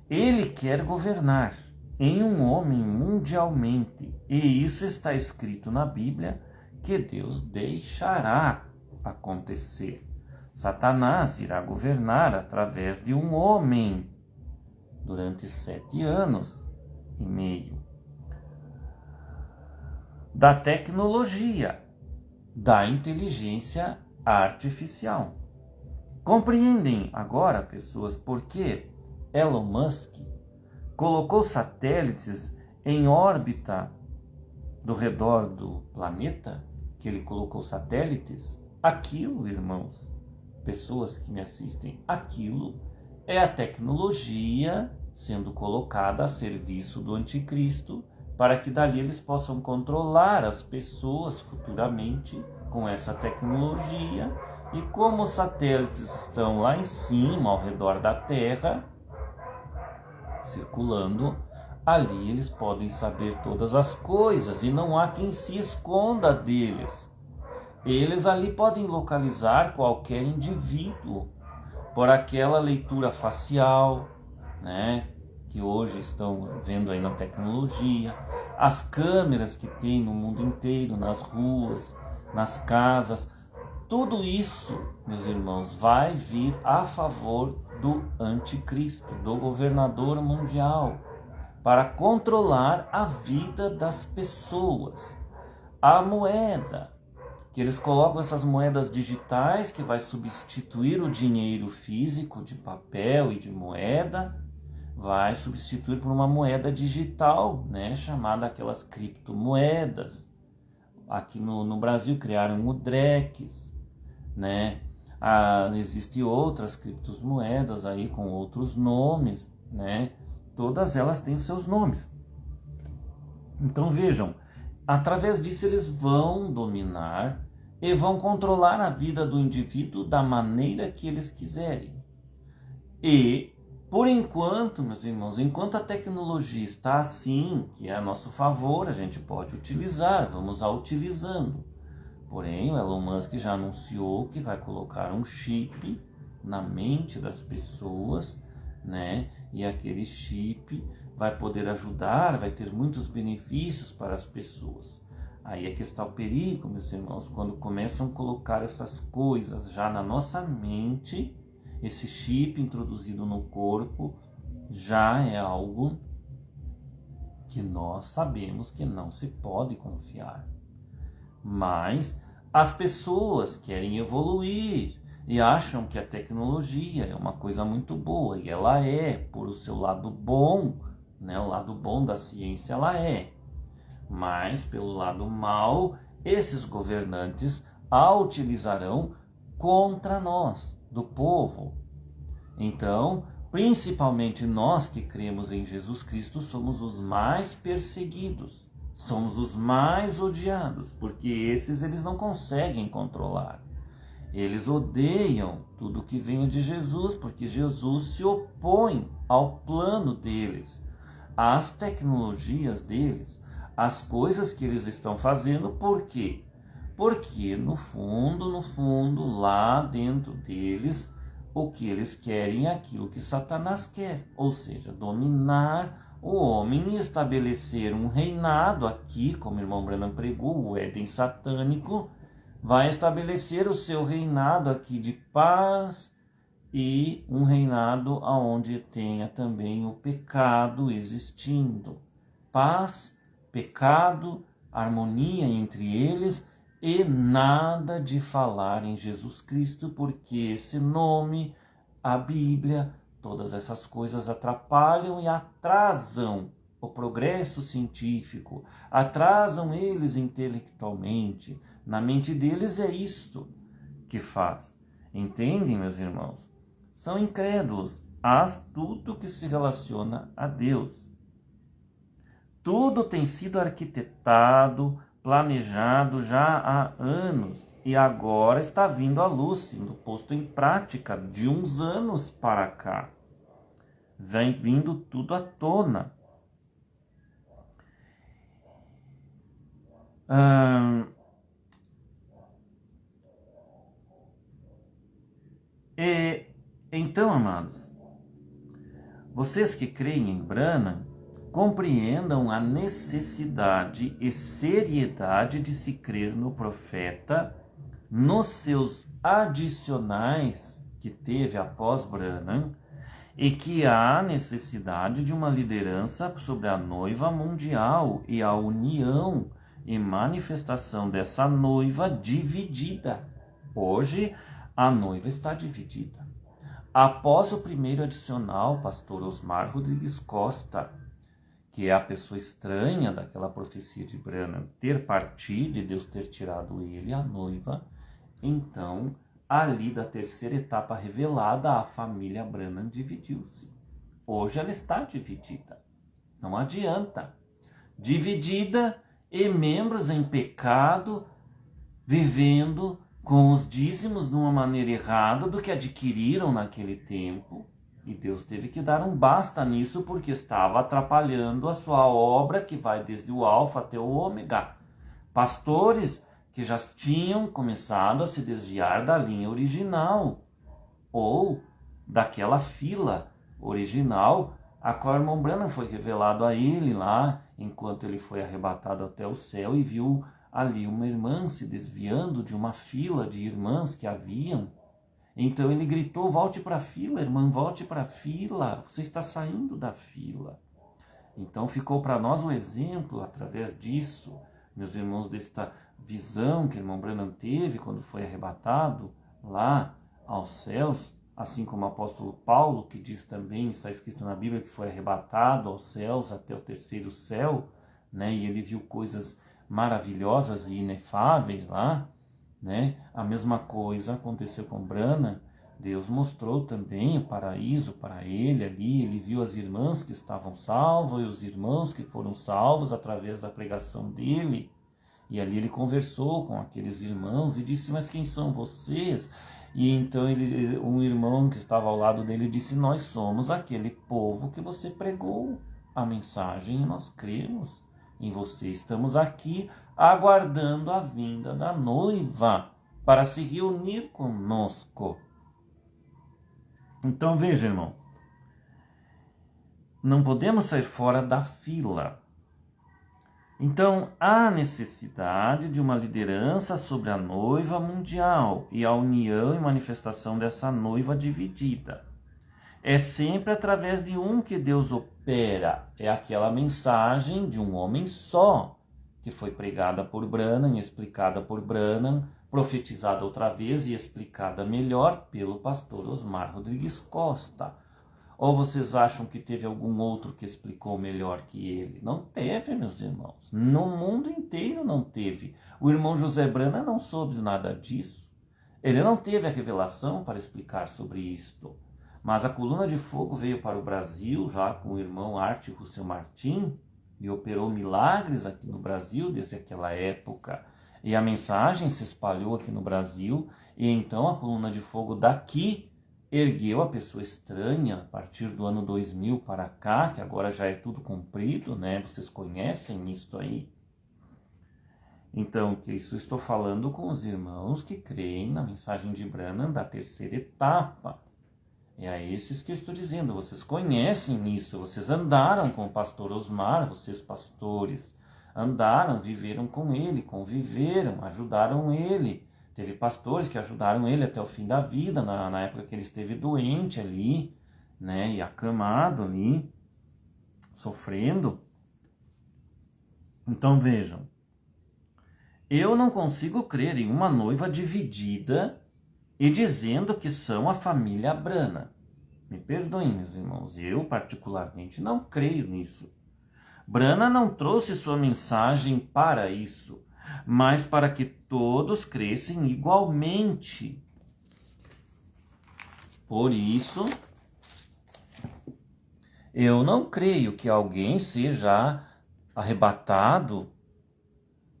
S1: Ele quer governar em um homem mundialmente, e isso está escrito na Bíblia, que Deus deixará acontecer. Satanás irá governar através de um homem durante 7 anos e meio. Da tecnologia, da inteligência artificial. Compreendem agora, pessoas, por que Elon Musk colocou satélites em órbita do redor do planeta? Que ele colocou satélites? Aquilo, irmãos, pessoas que me assistem, aquilo é a tecnologia sendo colocada a serviço do anticristo, para que dali eles possam controlar as pessoas futuramente com essa tecnologia. E como os satélites estão lá em cima, ao redor da Terra, circulando, ali eles podem saber todas as coisas e não há quem se esconda deles. Eles ali podem localizar qualquer indivíduo por aquela leitura facial, né, que hoje estão vendo aí na tecnologia, as câmeras que tem no mundo inteiro, nas ruas, nas casas. Tudo isso, meus irmãos, vai vir a favor do anticristo, do governador mundial, para controlar a vida das pessoas. A moeda, que eles colocam essas moedas digitais que vai substituir o dinheiro físico de papel e de moeda, vai substituir por uma moeda digital, né, chamada aquelas criptomoedas. Aqui no Brasil criaram o Drex, né? Existem outras criptomoedas aí com outros nomes, né? Todas elas têm seus nomes. Então vejam, através disso eles vão dominar e vão controlar a vida do indivíduo da maneira que eles quiserem. E, por enquanto, meus irmãos, enquanto a tecnologia está assim, que é a nosso favor, a gente pode utilizar, vamos a utilizando. Porém, o Elon Musk já anunciou que vai colocar um chip na mente das pessoas, né? E aquele chip vai poder ajudar, vai ter muitos benefícios para as pessoas. Aí é que está o perigo, meus irmãos, quando começam a colocar essas coisas já na nossa mente, esse chip introduzido no corpo já é algo que nós sabemos que não se pode confiar. Mas as pessoas querem evoluir e acham que a tecnologia é uma coisa muito boa, e ela é, por o seu lado bom, né? O lado bom da ciência ela é. Mas, pelo lado mau, esses governantes a utilizarão contra nós, do povo. Então, principalmente nós que cremos em Jesus Cristo, somos os mais perseguidos, somos os mais odiados, porque esses eles não conseguem controlar. Eles odeiam tudo que venha de Jesus, porque Jesus se opõe ao plano deles, às tecnologias deles, às coisas que eles estão fazendo. Por quê? Porque no fundo, lá dentro deles, o que eles querem é aquilo que Satanás quer, ou seja, dominar o homem e estabelecer um reinado aqui, como o irmão Branham pregou, o Éden satânico, vai estabelecer o seu reinado aqui de paz e um reinado onde tenha também o pecado existindo. Paz, pecado, harmonia entre eles e nada de falar em Jesus Cristo, porque esse nome, a Bíblia, todas essas coisas atrapalham e atrasam o progresso científico, atrasam eles intelectualmente. Na mente deles é isto que faz. Entendem, meus irmãos? São incrédulos a tudo que se relaciona a Deus. Tudo tem sido arquitetado, planejado já há anos e agora está vindo à luz, sendo posto em prática de uns anos para cá. Vem vindo tudo à tona. Então, amados, vocês que creem em Branham, compreendam a necessidade e seriedade de se crer no profeta, nos seus adicionais que teve após Branham, e que há necessidade de uma liderança sobre a noiva mundial e a união e manifestação dessa noiva dividida. Hoje, a noiva está dividida. Após o primeiro adicional, pastor Osmar Rodrigues Costa, que é a pessoa estranha daquela profecia de Branham, ter partido e Deus ter tirado ele, a noiva, então, ali da terceira etapa revelada, a família Branham dividiu-se. Hoje ela está dividida. Não adianta. Dividida e membros em pecado, vivendo com os dízimos de uma maneira errada do que adquiriram naquele tempo. E Deus teve que dar um basta nisso, porque estava atrapalhando a sua obra, que vai desde o alfa até o ômega. Pastores que já tinham começado a se desviar da linha original, ou daquela fila original, a qual o irmão Branham foi revelado a ele lá, enquanto ele foi arrebatado até o céu, e viu ali uma irmã se desviando de uma fila de irmãs que haviam. Então ele gritou: volte para a fila, irmã, volte para a fila, você está saindo da fila. Então ficou para nós o exemplo, através disso, meus irmãos, desta visão que o irmão Branham teve quando foi arrebatado lá aos céus, assim como o apóstolo Paulo, que diz também, está escrito na Bíblia, que foi arrebatado aos céus até o terceiro céu, né? E ele viu coisas maravilhosas e inefáveis lá, né? A mesma coisa aconteceu com Branham. Deus mostrou também o paraíso para ele ali, ele viu as irmãs que estavam salvas e os irmãos que foram salvos através da pregação dele. E ali ele conversou com aqueles irmãos e disse: mas quem são vocês? E então um irmão que estava ao lado dele disse: nós somos aquele povo que você pregou a mensagem e nós cremos em você. Estamos aqui aguardando a vinda da noiva para se reunir conosco. Então veja, irmão, não podemos sair fora da fila. Então, há necessidade de uma liderança sobre a noiva mundial e a união e manifestação dessa noiva dividida. É sempre através de um que Deus opera. É aquela mensagem de um homem só, que foi pregada por Branham, explicada por Branham, profetizada outra vez e explicada melhor pelo pastor Osmar Rodrigues Costa. Ou vocês acham que teve algum outro que explicou melhor que ele? Não teve, meus irmãos. No mundo inteiro não teve. O irmão José Branham não soube nada disso. Ele não teve a revelação para explicar sobre isto. Mas a coluna de fogo veio para o Brasil, já com o irmão Arte Russell Martin, e operou milagres aqui no Brasil desde aquela época. E a mensagem se espalhou aqui no Brasil, e então a coluna de fogo daqui ergueu a pessoa estranha a partir do ano 2000 para cá, que agora já é tudo cumprido, né? Vocês conhecem isso aí? Então, que isso estou falando com os irmãos que creem na mensagem de Branham da terceira etapa. É a esses que estou dizendo, vocês conhecem isso, vocês andaram com o pastor Osmar, vocês pastores, andaram, viveram com ele, conviveram, ajudaram ele. Teve pastores que ajudaram ele até o fim da vida, na época que ele esteve doente ali, né, e acamado ali, sofrendo. Então vejam, eu não consigo crer em uma noiva dividida e dizendo que são a família Branham. Me perdoem, meus irmãos, eu particularmente não creio nisso. Branham não trouxe sua mensagem para isso, mas para que todos crescem igualmente. Por isso, eu não creio que alguém seja arrebatado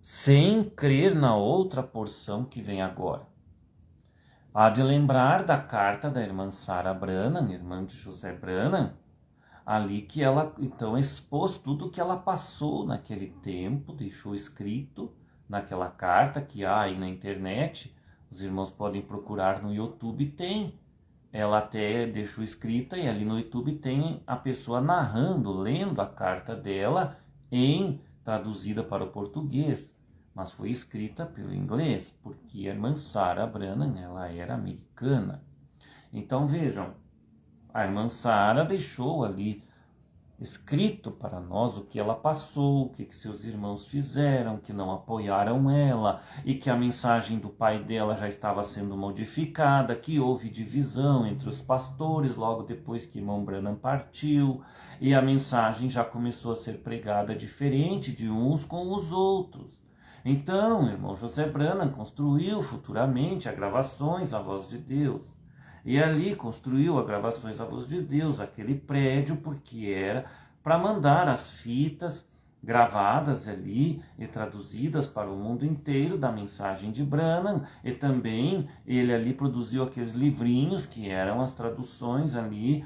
S1: sem crer na outra porção que vem agora. Há de lembrar da carta da irmã Sarah Branham, irmã de José Branham, ali que ela então expôs tudo o que ela passou naquele tempo, deixou escrito naquela carta que há aí na internet, os irmãos podem procurar no YouTube, tem. Ela até deixou escrita e ali no YouTube tem a pessoa narrando, lendo a carta dela traduzida para o português, mas foi escrita pelo inglês, porque a irmã Sarah Branham, ela era americana. Então vejam, a irmã Sarah deixou ali escrito para nós o que ela passou, o que seus irmãos fizeram, que não apoiaram ela, e que a mensagem do pai dela já estava sendo modificada, que houve divisão entre os pastores logo depois que irmão Branham partiu, e a mensagem já começou a ser pregada diferente de uns com os outros. Então, o irmão José Branham construiu futuramente a Gravações, a Voz de Deus. E ali construiu a Gravações, a Voz de Deus, aquele prédio, porque era para mandar as fitas gravadas ali e traduzidas para o mundo inteiro da mensagem de Branham. E também ele ali produziu aqueles livrinhos que eram as traduções ali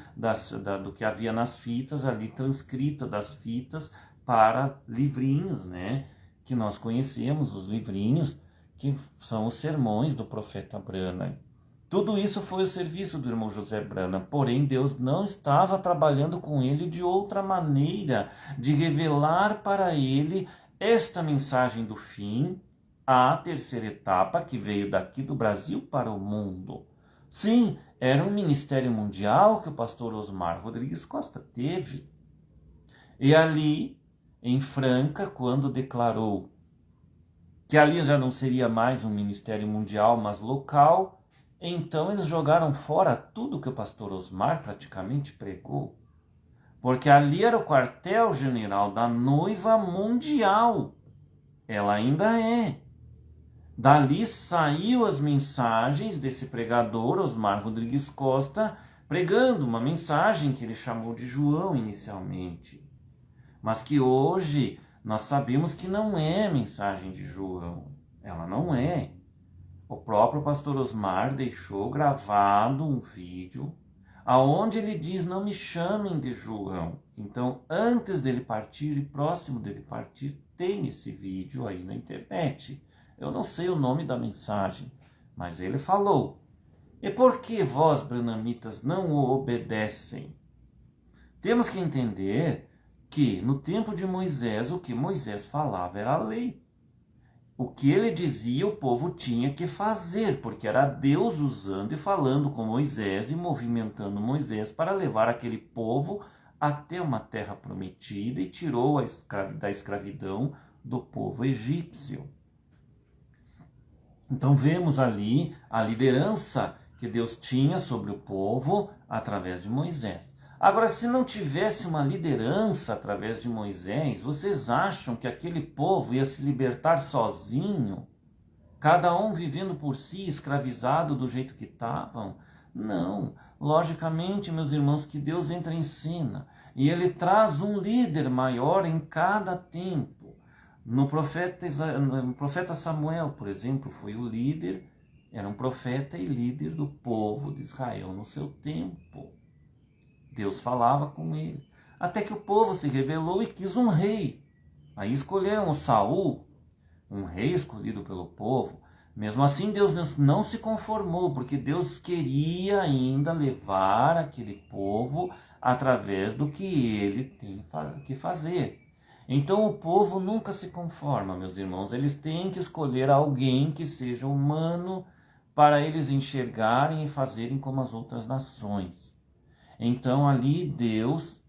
S1: do que havia nas fitas, ali transcrito das fitas para livrinhos, né? Que nós conhecemos, os livrinhos, que são os sermões do profeta Branham. Tudo isso foi o serviço do irmão José Branham, porém Deus não estava trabalhando com ele de outra maneira, de revelar para ele esta mensagem do fim, a terceira etapa que veio daqui do Brasil para o mundo. Sim, era um ministério mundial que o pastor Osmar Rodrigues Costa teve. E ali, em Franca, quando declarou que ali já não seria mais um ministério mundial, mas local, Então eles jogaram fora tudo que o pastor Osmar praticamente pregou. Porque ali era o quartel-general da noiva mundial. Ela ainda é. Dali saiu as mensagens desse pregador, Osmar Rodrigues Costa, pregando uma mensagem que ele chamou de João inicialmente. Mas que hoje nós sabemos que não é mensagem de João. Ela não é. O próprio pastor Osmar deixou gravado um vídeo aonde ele diz: não me chamem de João. Então, antes dele partir e próximo dele partir, tem esse vídeo aí na internet. Eu não sei o nome da mensagem, mas ele falou: e por que vós, branamitas, não o obedecem? Temos que entender que no tempo de Moisés, o que Moisés falava era a lei. O que ele dizia, o povo tinha que fazer, porque era Deus usando e falando com Moisés e movimentando Moisés para levar aquele povo até uma terra prometida e tirou da escravidão do povo egípcio. Então vemos ali a liderança que Deus tinha sobre o povo através de Moisés. Agora, se não tivesse uma liderança através de Moisés, vocês acham que aquele povo ia se libertar sozinho? Cada um vivendo por si, escravizado do jeito que estavam? Não. Logicamente, meus irmãos, que Deus entra em cena. E Ele traz um líder maior em cada tempo. No profeta Samuel, por exemplo, foi o líder, era um profeta e líder do povo de Israel no seu tempo. Deus falava com ele. Até que o povo se rebelou e quis um rei. Aí escolheram o Saul, um rei escolhido pelo povo. Mesmo assim, Deus não se conformou, porque Deus queria ainda levar aquele povo através do que ele tem que fazer. Então o povo nunca se conforma, meus irmãos. Eles têm que escolher alguém que seja humano para eles enxergarem e fazerem como as outras nações. Então ali Deus,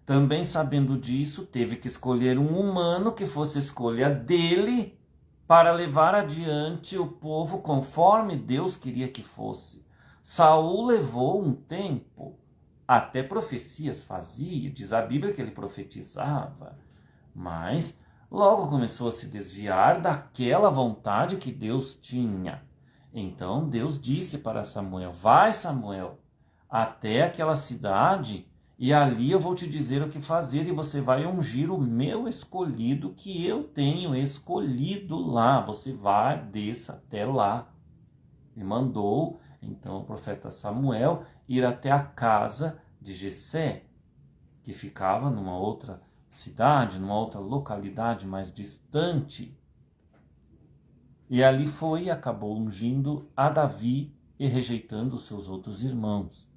S1: também sabendo disso, teve que escolher um humano que fosse a escolha dele para levar adiante o povo conforme Deus queria que fosse. Saul levou um tempo, até profecias fazia, diz a Bíblia que ele profetizava, mas logo começou a se desviar daquela vontade que Deus tinha. Então Deus disse para Samuel: vai, Samuel, até aquela cidade, e ali eu vou te dizer o que fazer, e você vai ungir o meu escolhido, que eu tenho escolhido lá. Você vai, desça até lá. E mandou, então, o profeta Samuel ir até a casa de Jessé, que ficava numa outra cidade, numa outra localidade mais distante. E ali foi e acabou ungindo a Davi e rejeitando os seus outros irmãos.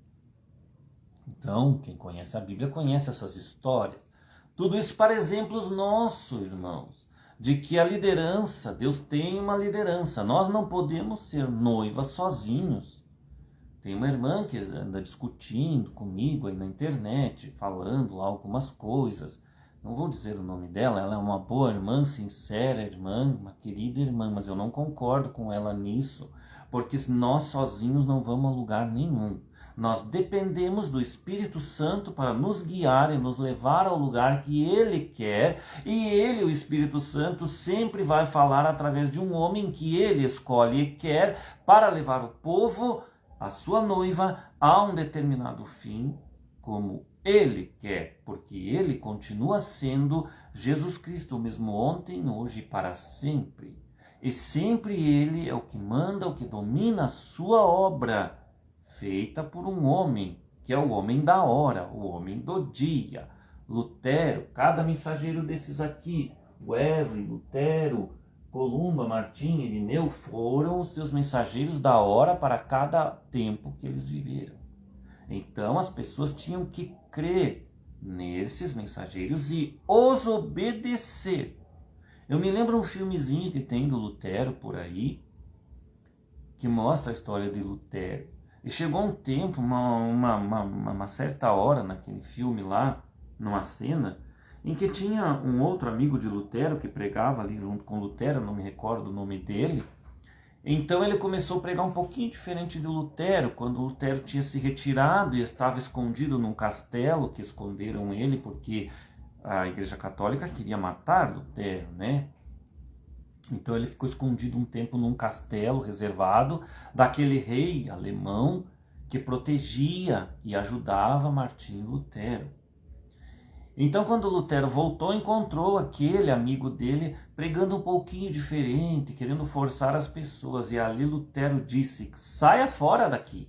S1: Então, quem conhece a Bíblia conhece essas histórias. Tudo isso para exemplos nossos, irmãos, de que a liderança, Deus tem uma liderança. Nós não podemos ser noivas sozinhos. Tem uma irmã que anda discutindo comigo aí na internet, falando algumas coisas. Não vou dizer o nome dela, ela é uma boa irmã, sincera irmã, uma querida irmã, mas eu não concordo com ela nisso, porque nós sozinhos não vamos a lugar nenhum. Nós dependemos do Espírito Santo para nos guiar e nos levar ao lugar que Ele quer. E Ele, o Espírito Santo, sempre vai falar através de um homem que Ele escolhe e quer para levar o povo, a sua noiva, a um determinado fim, como Ele quer. Porque Ele continua sendo Jesus Cristo, o mesmo ontem, hoje e para sempre. E sempre Ele é o que manda, o que domina a sua obra, feita por um homem, que é o homem da hora, o homem do dia. Lutero, cada mensageiro desses aqui, Wesley, Lutero, Columba, Martim, Irineu, foram os seus mensageiros da hora para cada tempo que eles viveram. Então as pessoas tinham que crer nesses mensageiros e os obedecer. Eu me lembro um filmezinho que tem do Lutero por aí, que mostra a história de Lutero. E chegou um tempo, uma certa hora naquele filme lá, numa cena, em que tinha um outro amigo de Lutero que pregava ali junto com Lutero, não me recordo o nome dele, Então ele começou a pregar um pouquinho diferente de Lutero, quando Lutero tinha se retirado e estava escondido num castelo, que esconderam ele porque a Igreja Católica queria matar Lutero, né? Então ele ficou escondido um tempo num castelo reservado daquele rei alemão que protegia e ajudava Martinho Lutero. Então quando Lutero voltou, encontrou aquele amigo dele pregando um pouquinho diferente, querendo forçar as pessoas. E ali Lutero disse: saia fora daqui,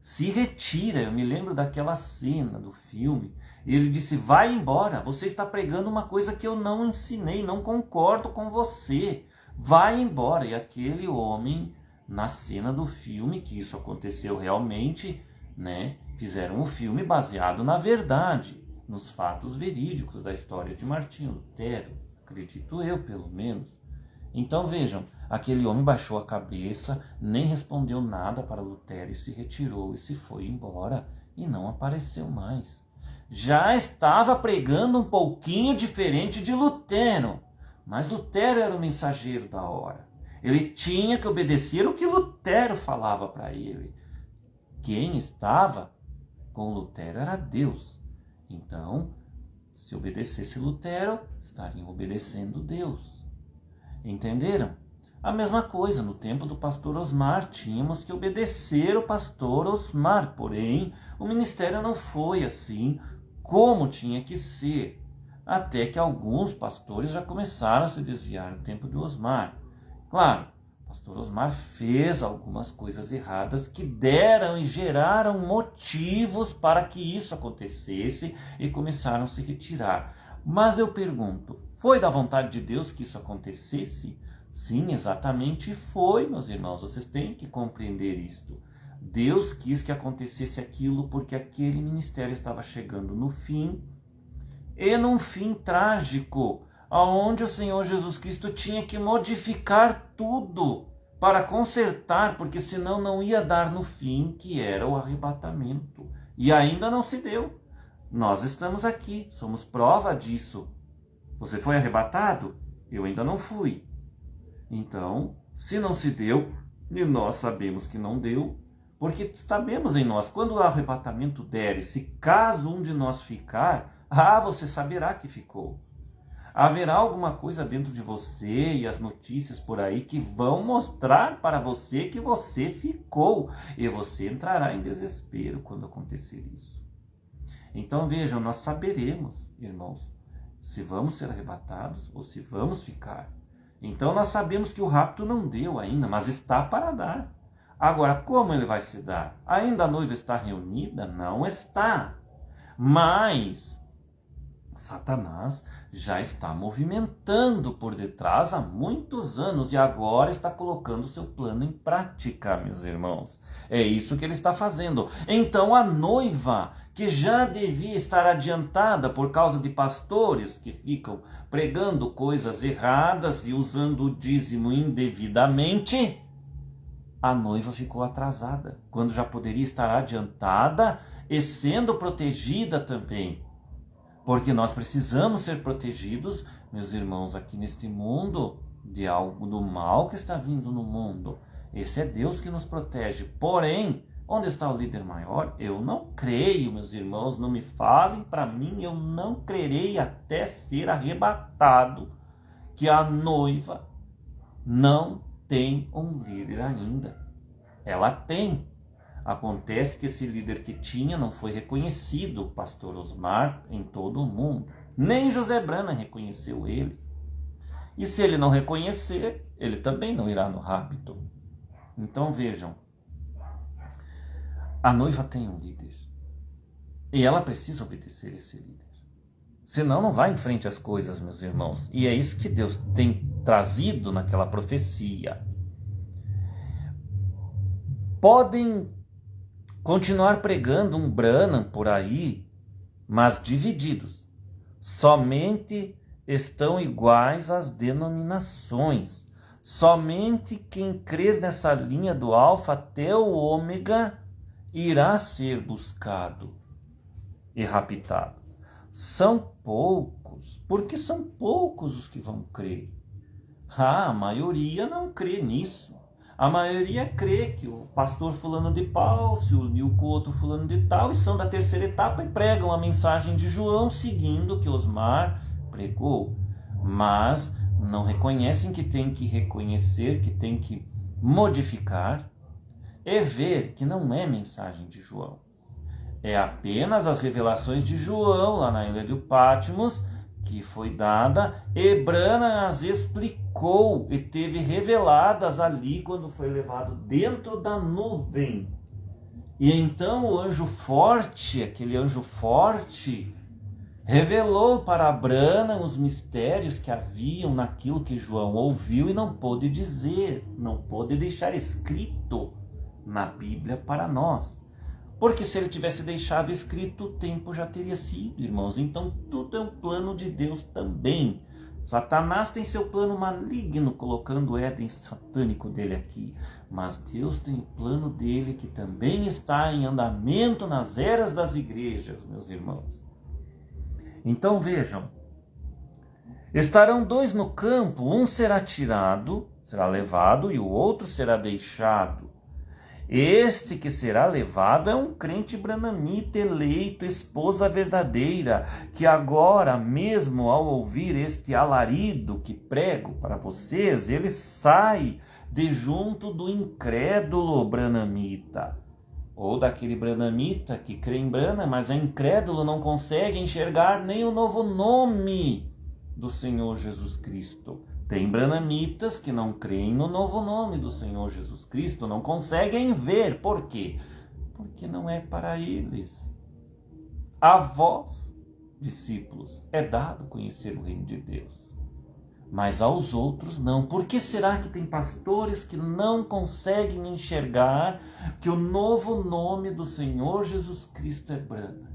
S1: se retira. Eu me lembro daquela cena do filme. Ele disse: vai embora, você está pregando uma coisa que eu não ensinei, não concordo com você. Vai embora. E aquele homem, na cena do filme, que isso aconteceu realmente, né, fizeram um filme baseado na verdade, nos fatos verídicos da história de Martinho Lutero, acredito eu, pelo menos. Então vejam, aquele homem baixou a cabeça, nem respondeu nada para Lutero e se retirou e se foi embora e não apareceu mais. Já estava pregando um pouquinho diferente de Lutero, mas Lutero era o mensageiro da hora. Ele tinha que obedecer o que Lutero falava para ele. Quem estava com Lutero era Deus. Então, se obedecesse Lutero, estariam obedecendo Deus. Entenderam? A mesma coisa no tempo do pastor Osmar, tínhamos que obedecer o pastor Osmar, porém o ministério não foi assim como tinha que ser, até que alguns pastores já começaram a se desviar no tempo de Osmar. Claro, o pastor Osmar fez algumas coisas erradas que deram e geraram motivos para que isso acontecesse e começaram a se retirar. Mas eu pergunto, foi da vontade de Deus que isso acontecesse? Sim, exatamente foi, meus irmãos. Vocês têm que compreender isto. Deus quis que acontecesse aquilo porque aquele ministério estava chegando no fim, e num fim trágico, aonde o Senhor Jesus Cristo tinha que modificar tudo para consertar, porque senão não ia dar no fim, que era o arrebatamento. E ainda não se deu. Nós estamos aqui, somos prova disso. Você foi arrebatado? Eu ainda não fui. Então, se não se deu, e nós sabemos que não deu, porque sabemos em nós, quando o arrebatamento der, e se caso um de nós ficar, você saberá que ficou. Haverá alguma coisa dentro de você e as notícias por aí que vão mostrar para você que você ficou, e você entrará em desespero quando acontecer isso. Então vejam, nós saberemos, irmãos, se vamos ser arrebatados ou se vamos ficar. Então nós sabemos que o rapto não deu ainda, mas está para dar. Agora, como ele vai se dar? Ainda a noiva está reunida? Não está. Mas Satanás já está movimentando por detrás há muitos anos e agora está colocando seu plano em prática, meus irmãos. É isso que ele está fazendo. Então a noiva, que já devia estar adiantada por causa de pastores que ficam pregando coisas erradas e usando o dízimo indevidamente, a noiva ficou atrasada, quando já poderia estar adiantada e sendo protegida também. Porque nós precisamos ser protegidos, meus irmãos, aqui neste mundo, de algo do mal que está vindo no mundo. Esse é Deus que nos protege. Porém, onde está o líder maior? Eu não creio, meus irmãos, não me falem para mim, eu não crerei até ser arrebatado, que a noiva não tem um líder ainda. Ela tem. Acontece que esse líder que tinha não foi reconhecido, o pastor Osmar, em todo o mundo. Nem José Brana reconheceu ele. E se ele não reconhecer, ele também não irá no rapto. Então vejam, a noiva tem um líder. E ela precisa obedecer esse líder. Senão não vai em frente as coisas, meus irmãos. E é isso que Deus tem trazido naquela profecia. Podem continuar pregando um Branham por aí, mas divididos. Somente estão iguais as denominações. Somente quem crer nessa linha do alfa até o ômega irá ser buscado e raptado. São poucos, porque são poucos os que vão crer. A maioria não crê nisso. A maioria crê que o pastor fulano de tal se uniu com o outro fulano de tal e são da terceira etapa e pregam a mensagem de João seguindo o que Osmar pregou. Mas não reconhecem que tem que reconhecer, que tem que modificar e ver que não é mensagem de João. É apenas as revelações de João lá na ilha de Patmos que foi dada, e Branham as explicou e teve reveladas ali quando foi levado dentro da nuvem. E então o anjo forte, aquele anjo forte, revelou para Branham os mistérios que haviam naquilo que João ouviu e não pôde dizer, não pôde deixar escrito na Bíblia para nós. Porque se ele tivesse deixado escrito, o tempo já teria sido, irmãos. Então tudo é um plano de Deus também. Satanás tem seu plano maligno, colocando o Éden satânico dele aqui. Mas Deus tem o plano dele que também está em andamento nas eras das igrejas, meus irmãos. Então vejam, estarão dois no campo, um será tirado, será levado, e o outro será deixado. Este que será levado é um crente branhamita eleito, esposa verdadeira, que agora mesmo ao ouvir este alarido que prego para vocês, ele sai de junto do incrédulo branhamita. Ou daquele branhamita que crê em Branham, mas é incrédulo, não consegue enxergar nem o novo nome do Senhor Jesus Cristo. Tem branhamitas que não creem no novo nome do Senhor Jesus Cristo, não conseguem ver. Por quê? Porque não é para eles. A vós, discípulos, é dado conhecer o reino de Deus, mas aos outros não. Por que será que tem pastores que não conseguem enxergar que o novo nome do Senhor Jesus Cristo é Branham?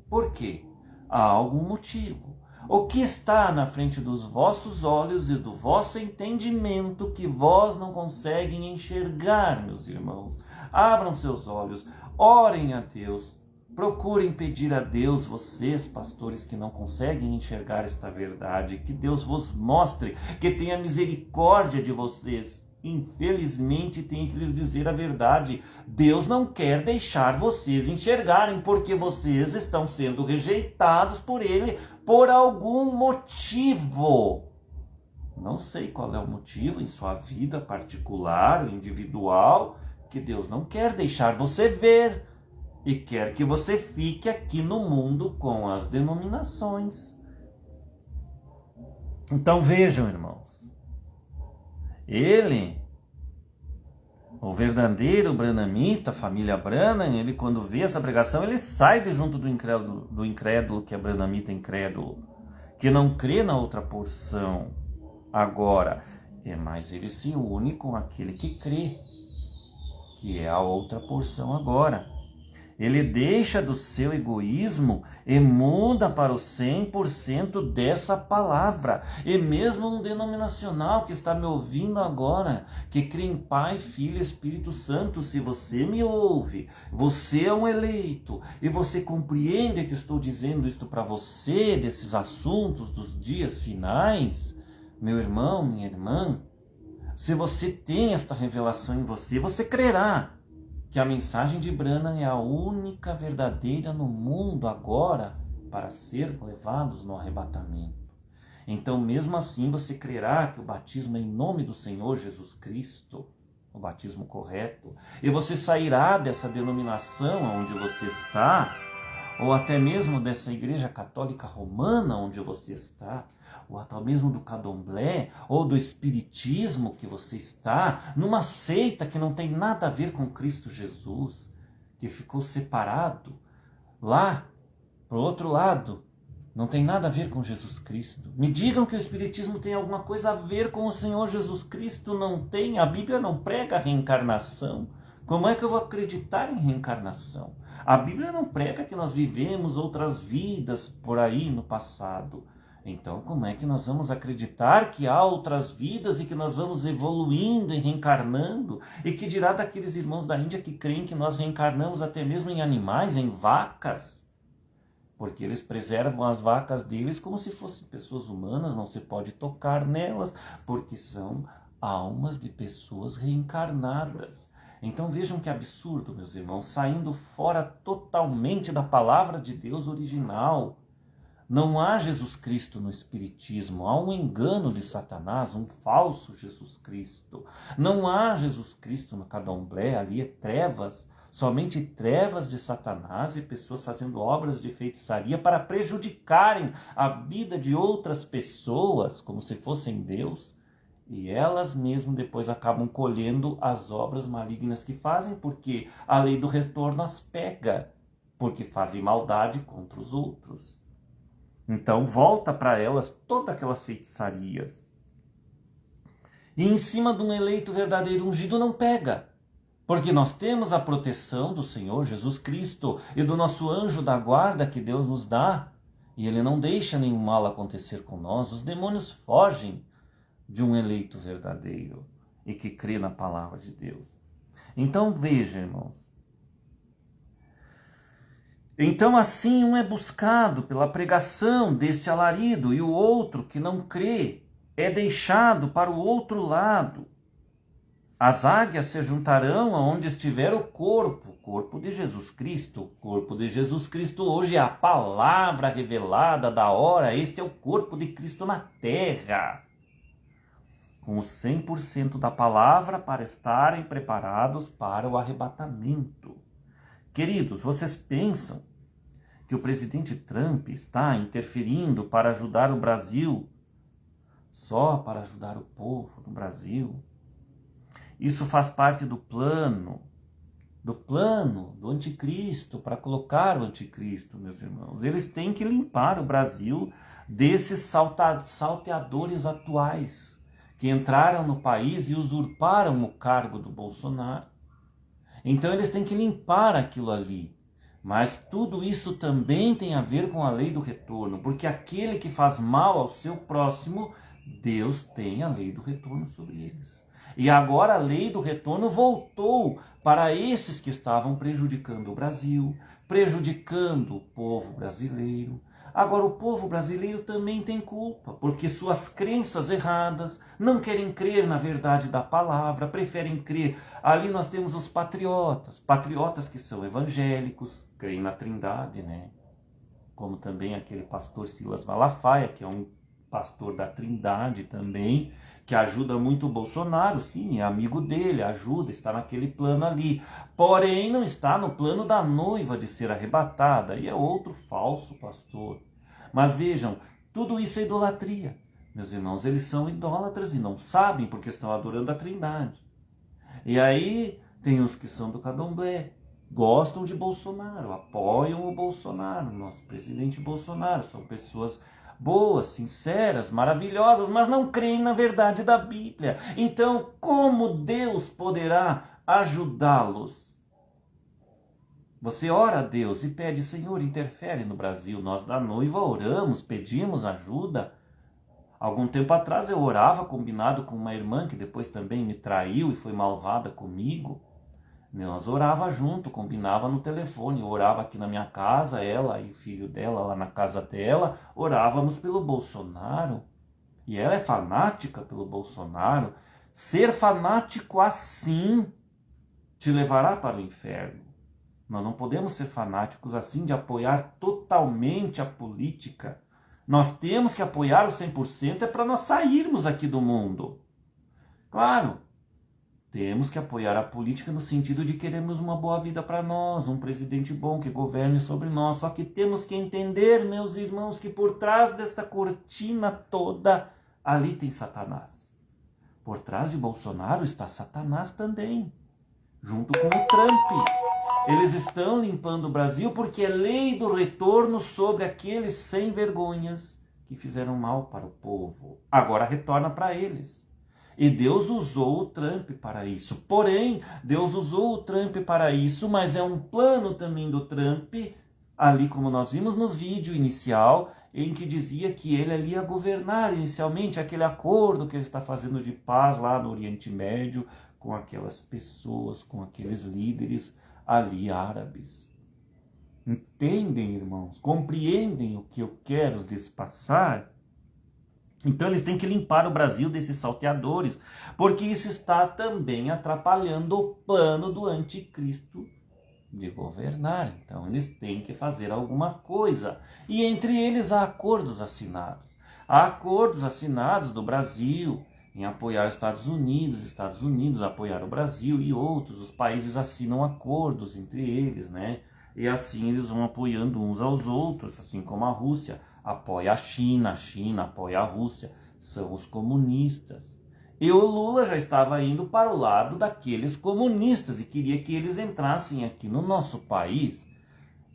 S1: Por quê? Há algum motivo. O que está na frente dos vossos olhos e do vosso entendimento que vós não conseguem enxergar, meus irmãos? Abram seus olhos, orem a Deus, procurem pedir a Deus, vocês, pastores que não conseguem enxergar esta verdade, que Deus vos mostre, que tenha misericórdia de vocês. Infelizmente, tenho que lhes dizer a verdade. Deus não quer deixar vocês enxergarem, porque vocês estão sendo rejeitados por Ele por algum motivo. Não sei qual é o motivo em sua vida particular, individual, que Deus não quer deixar você ver e quer que você fique aqui no mundo com as denominações. Então vejam, irmãos. Ele, o verdadeiro branhamita, família Branham, ele quando vê essa pregação, ele sai de junto do incrédulo que é branhamita incrédulo, que não crê na outra porção agora, mas ele se une com aquele que crê, que é a outra porção agora. Ele deixa do seu egoísmo e muda para o 100% dessa palavra. E mesmo um denominacional que está me ouvindo agora, que crê em Pai, Filho e Espírito Santo, se você me ouve, você é um eleito, e você compreende que estou dizendo isto para você, desses assuntos dos dias finais, meu irmão, minha irmã, se você tem esta revelação em você, você crerá que a mensagem de Branham é a única verdadeira no mundo agora para ser levados no arrebatamento. Então, mesmo assim, você crerá que o batismo é em nome do Senhor Jesus Cristo, o batismo correto, e você sairá dessa denominação onde você está, ou até mesmo dessa igreja católica romana onde você está, ou até mesmo do candomblé, ou do espiritismo que você está, numa seita que não tem nada a ver com Cristo Jesus, que ficou separado lá, para o outro lado, não tem nada a ver com Jesus Cristo. Me digam que o espiritismo tem alguma coisa a ver com o Senhor Jesus Cristo? Não tem, a Bíblia não prega a reencarnação. Como é que eu vou acreditar em reencarnação? A Bíblia não prega que nós vivemos outras vidas por aí no passado. Então, como é que nós vamos acreditar que há outras vidas e que nós vamos evoluindo e reencarnando? E que dirá daqueles irmãos da Índia que creem que nós reencarnamos até mesmo em animais, em vacas? Porque eles preservam as vacas deles como se fossem pessoas humanas, não se pode tocar nelas, porque são almas de pessoas reencarnadas. Então vejam que absurdo, meus irmãos, saindo fora totalmente da palavra de Deus original. Não há Jesus Cristo no Espiritismo, há um engano de Satanás, um falso Jesus Cristo. Não há Jesus Cristo no Candomblé, ali é trevas, somente trevas de Satanás e pessoas fazendo obras de feitiçaria para prejudicarem a vida de outras pessoas, como se fossem Deus. E elas mesmo depois acabam colhendo as obras malignas que fazem, porque a lei do retorno as pega, porque fazem maldade contra os outros. Então volta para elas todas aquelas feitiçarias. E em cima de um eleito verdadeiro ungido não pega, porque nós temos a proteção do Senhor Jesus Cristo e do nosso anjo da guarda que Deus nos dá, e Ele não deixa nenhum mal acontecer com nós. Os demônios fogem de um eleito verdadeiro e que crê na palavra de Deus. Então veja, irmãos. Então assim um é buscado pela pregação deste alarido, e o outro que não crê é deixado para o outro lado. As águias se juntarão aonde estiver o corpo de Jesus Cristo. O corpo de Jesus Cristo hoje é a palavra revelada da hora. Este é o corpo de Cristo na terra, com os 100% da palavra para estarem preparados para o arrebatamento. Queridos, vocês pensam que o presidente Trump está interferindo para ajudar o Brasil, só para ajudar o povo do Brasil? Isso faz parte do plano do anticristo, para colocar o anticristo, meus irmãos. Eles têm que limpar o Brasil desses salteadores atuais, que entraram no país e usurparam o cargo do Bolsonaro. Então eles têm que limpar aquilo ali. Mas tudo isso também tem a ver com a lei do retorno, porque aquele que faz mal ao seu próximo, Deus tem a lei do retorno sobre eles. E agora a lei do retorno voltou para esses que estavam prejudicando o Brasil, prejudicando o povo brasileiro. Agora o povo brasileiro também tem culpa, porque suas crenças erradas, não querem crer na verdade da palavra, preferem crer. Ali nós temos os patriotas que são evangélicos, creem na Trindade, né? Como também aquele pastor Silas Malafaia, que é um pastor da Trindade também, que ajuda muito o Bolsonaro, sim, é amigo dele, ajuda, está naquele plano ali. Porém, não está no plano da noiva de ser arrebatada, e é outro falso pastor. Mas vejam, tudo isso é idolatria. Meus irmãos, eles são idólatras e não sabem porque estão adorando a Trindade. E aí tem os que são do Candomblé, gostam de Bolsonaro, apoiam o Bolsonaro, nosso presidente Bolsonaro, são pessoas boas, sinceras, maravilhosas, mas não creem na verdade da Bíblia. Então, como Deus poderá ajudá-los? Você ora a Deus e pede: Senhor, interfere no Brasil. Nós da noiva oramos, pedimos ajuda. Algum tempo atrás eu orava combinado com uma irmã que depois também me traiu e foi malvada comigo. Nós orava junto, combinava no telefone, eu orava aqui na minha casa, ela e o filho dela lá na casa dela, orávamos pelo Bolsonaro. E ela é fanática pelo Bolsonaro. Ser fanático assim te levará para o inferno. Nós não podemos ser fanáticos assim de apoiar totalmente a política. Nós temos que apoiar o 100% é para nós sairmos aqui do mundo. Claro. Temos que apoiar a política no sentido de queremos uma boa vida para nós, um presidente bom que governe sobre nós. Só que temos que entender, meus irmãos, que por trás desta cortina toda, ali tem Satanás. Por trás de Bolsonaro está Satanás também, junto com o Trump. Eles estão limpando o Brasil porque é lei do retorno sobre aqueles sem vergonhas que fizeram mal para o povo. Agora retorna para eles. E Deus usou o Trump para isso. Porém, Deus usou o Trump para isso, mas é um plano também do Trump, ali como nós vimos no vídeo inicial, em que dizia que ele ali ia governar inicialmente, aquele acordo que ele está fazendo de paz lá no Oriente Médio, com aquelas pessoas, com aqueles líderes ali árabes. Entendem, irmãos? Compreendem o que eu quero lhes passar? Então eles têm que limpar o Brasil desses salteadores, porque isso está também atrapalhando o plano do anticristo de governar. Então eles têm que fazer alguma coisa. E entre eles há acordos assinados. Há acordos assinados do Brasil em apoiar os Estados Unidos apoiar o Brasil e outros. Os países assinam acordos entre eles, né? E assim eles vão apoiando uns aos outros, assim como a Rússia apoia a China apoia a Rússia, são os comunistas. E o Lula já estava indo para o lado daqueles comunistas e queria que eles entrassem aqui no nosso país.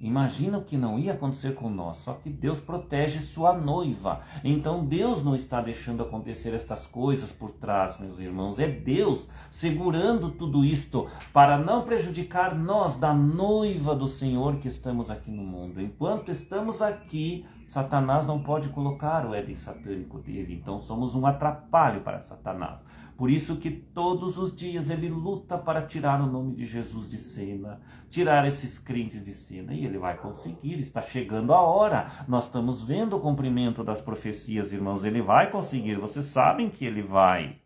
S1: Imagina o que não ia acontecer com nós, só que Deus protege sua noiva. Então Deus não está deixando acontecer estas coisas por trás, meus irmãos. É Deus segurando tudo isto para não prejudicar nós da noiva do Senhor que estamos aqui no mundo. Enquanto estamos aqui, Satanás não pode colocar o Éden satânico dele. Então somos um atrapalho para Satanás. Por isso que todos os dias ele luta para tirar o nome de Jesus de cena, tirar esses crentes de cena. E ele vai conseguir, está chegando a hora. Nós estamos vendo o cumprimento das profecias, irmãos. Ele vai conseguir, vocês sabem que ele vai.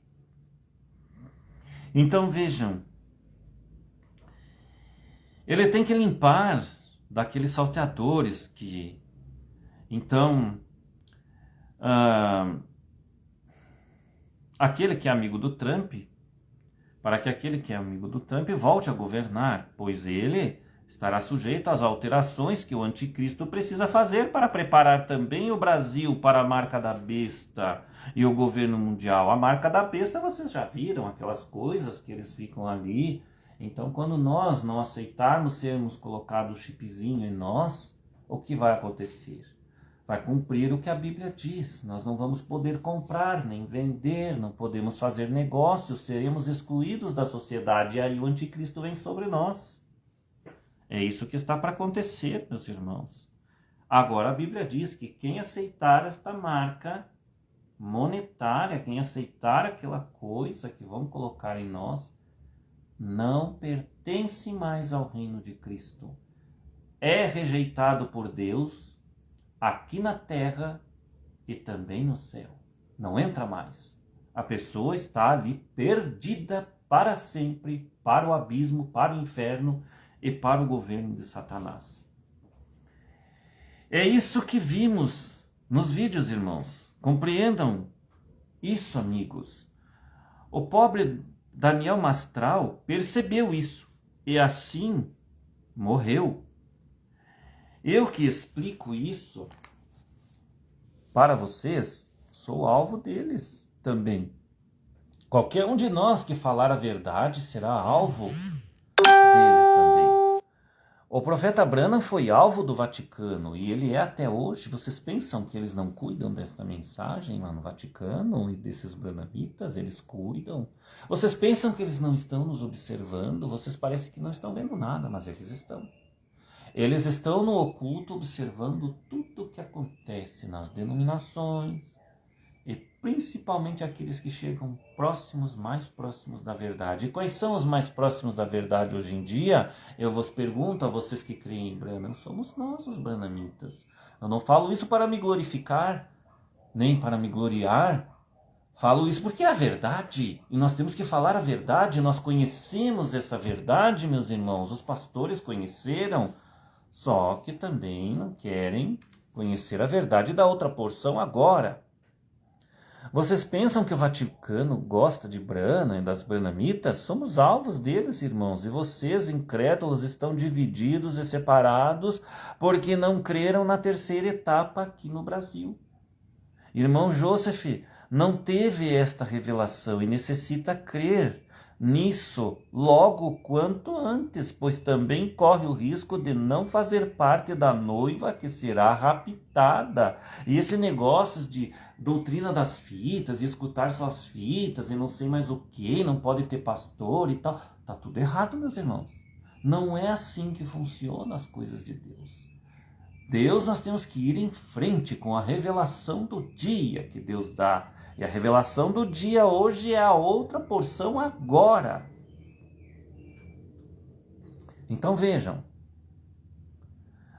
S1: Então vejam, ele tem que limpar daqueles salteadores que... Então... aquele que é amigo do Trump, para que aquele que é amigo do Trump volte a governar, pois ele estará sujeito às alterações que o anticristo precisa fazer para preparar também o Brasil para a marca da besta e o governo mundial. A marca da besta, vocês já viram aquelas coisas que eles ficam ali. Então, quando nós não aceitarmos sermos colocados o chipzinho em nós, o que vai acontecer? Vai cumprir o que a Bíblia diz. Nós não vamos poder comprar nem vender, não podemos fazer negócios, seremos excluídos da sociedade e aí o anticristo vem sobre nós. É isso que está para acontecer, meus irmãos. Agora a Bíblia diz que quem aceitar esta marca monetária, quem aceitar aquela coisa que vão colocar em nós, não pertence mais ao reino de Cristo. É rejeitado por Deus, aqui na terra e também no céu. Não entra mais. A pessoa está ali perdida para sempre, para o abismo, para o inferno e para o governo de Satanás. É isso que vimos nos vídeos, irmãos. Compreendam isso, amigos. O pobre Daniel Mastral percebeu isso e assim morreu. Eu que explico isso para vocês, sou alvo deles também. Qualquer um de nós que falar a verdade será alvo deles também. O profeta Branham foi alvo do Vaticano e ele é até hoje. Vocês pensam que eles não cuidam desta mensagem lá no Vaticano e desses branhamitas? Eles cuidam. Vocês pensam que eles não estão nos observando? Vocês parecem que não estão vendo nada, mas eles estão. Eles estão no oculto observando tudo o que acontece nas denominações e principalmente aqueles que chegam próximos, mais próximos da verdade. E quais são os mais próximos da verdade hoje em dia? Eu vos pergunto a vocês que creem em Branham, somos nós os branhamitas. Eu não falo isso para me glorificar, nem para me gloriar. Falo isso porque é a verdade, e nós temos que falar a verdade. Nós conhecemos essa verdade, meus irmãos, os pastores conheceram, só que também não querem conhecer a verdade da outra porção agora. Vocês pensam que o Vaticano gosta de Branham e das branhamitas? Somos alvos deles, irmãos, e vocês, incrédulos, estão divididos e separados porque não creram na terceira etapa aqui no Brasil. Irmão Joseph não teve esta revelação e necessita crer nisso logo quanto antes, pois também corre o risco de não fazer parte da noiva que será raptada. E esse negócio de doutrina das fitas, e escutar só as fitas, e não sei mais o que, não pode ter pastor e tal, tá tudo errado, meus irmãos. Não é assim que funcionam as coisas de Deus. Deus, nós temos que ir em frente com a revelação do dia que Deus dá. E a revelação do dia hoje é a outra porção agora. Então vejam,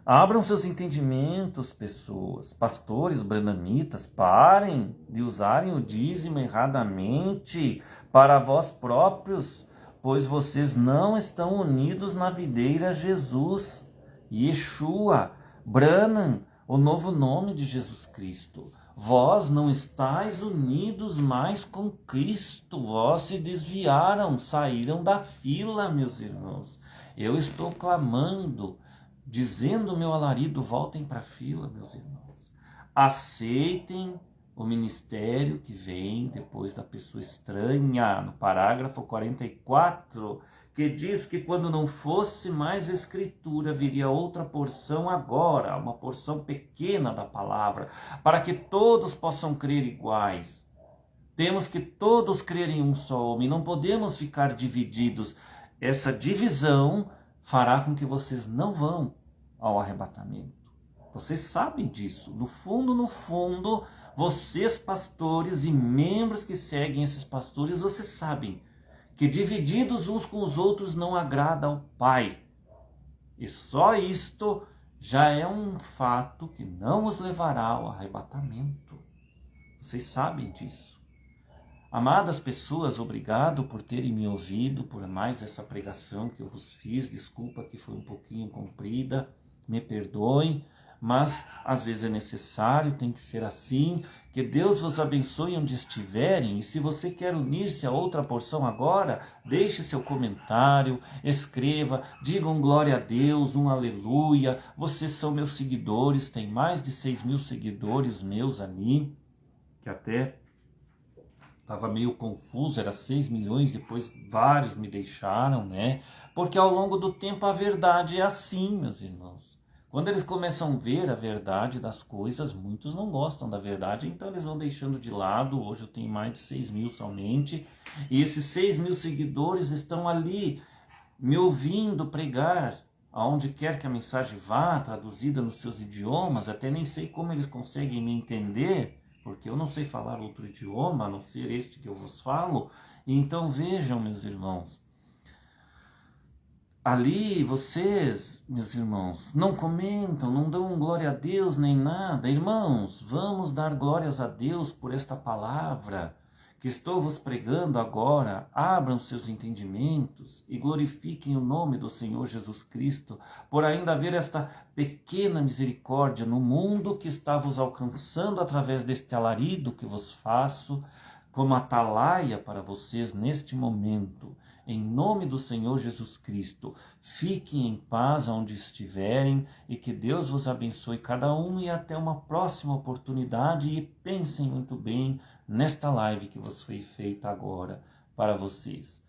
S1: Abram seus entendimentos, pessoas, pastores, branamitas, parem de usarem o dízimo erradamente para vós próprios, pois vocês não estão unidos na videira Jesus, Yeshua, Branham, o novo nome de Jesus Cristo. Vós não estáis unidos mais com Cristo, vós se desviaram, saíram da fila, meus irmãos. Eu estou clamando, dizendo meu alarido, voltem para a fila, meus irmãos. Aceitem o ministério que vem depois da pessoa estranha, no parágrafo 44, que diz que quando não fosse mais escritura, viria outra porção agora, uma porção pequena da palavra, para que todos possam crer iguais. Temos que todos crer em um só homem, não podemos ficar divididos. Essa divisão fará com que vocês não vão ao arrebatamento. Vocês sabem disso. No fundo, vocês pastores e membros que seguem esses pastores, vocês sabem que divididos uns com os outros não agrada ao Pai. E só isto já é um fato que não os levará ao arrebatamento. Vocês sabem disso. Amadas pessoas, obrigado por terem me ouvido, por mais essa pregação que eu vos fiz. Desculpa que foi um pouquinho comprida, me perdoem, mas às vezes é necessário, tem que ser assim. Que Deus vos abençoe onde estiverem, e se você quer unir-se a outra porção agora, deixe seu comentário, escreva, diga um glória a Deus, um aleluia. Vocês são meus seguidores, tem mais de 6.000 seguidores meus ali, que até estava meio confuso, era 6 milhões, depois vários me deixaram, né? Porque ao longo do tempo a verdade é assim, meus irmãos. Quando eles começam a ver a verdade das coisas, muitos não gostam da verdade, então eles vão deixando de lado. Hoje eu tenho mais de 6.000 somente, e esses 6.000 seguidores estão ali me ouvindo pregar, aonde quer que a mensagem vá, traduzida nos seus idiomas. Até nem sei como eles conseguem me entender, porque eu não sei falar outro idioma, a não ser este que eu vos falo. Então vejam, meus irmãos, ali vocês, meus irmãos, não comentam, não dão glória a Deus nem nada. Irmãos, vamos dar glórias a Deus por esta palavra que estou vos pregando agora. Abram seus entendimentos e glorifiquem o nome do Senhor Jesus Cristo, por ainda haver esta pequena misericórdia no mundo que está vos alcançando através deste alarido que vos faço, como atalaia para vocês neste momento. Em nome do Senhor Jesus Cristo, fiquem em paz onde estiverem, e que Deus vos abençoe cada um, e até uma próxima oportunidade. E pensem muito bem nesta live que vos foi feita agora para vocês.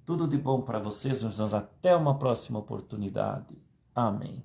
S1: Tudo de bom para vocês, meus irmãos. Até uma próxima oportunidade. Amém.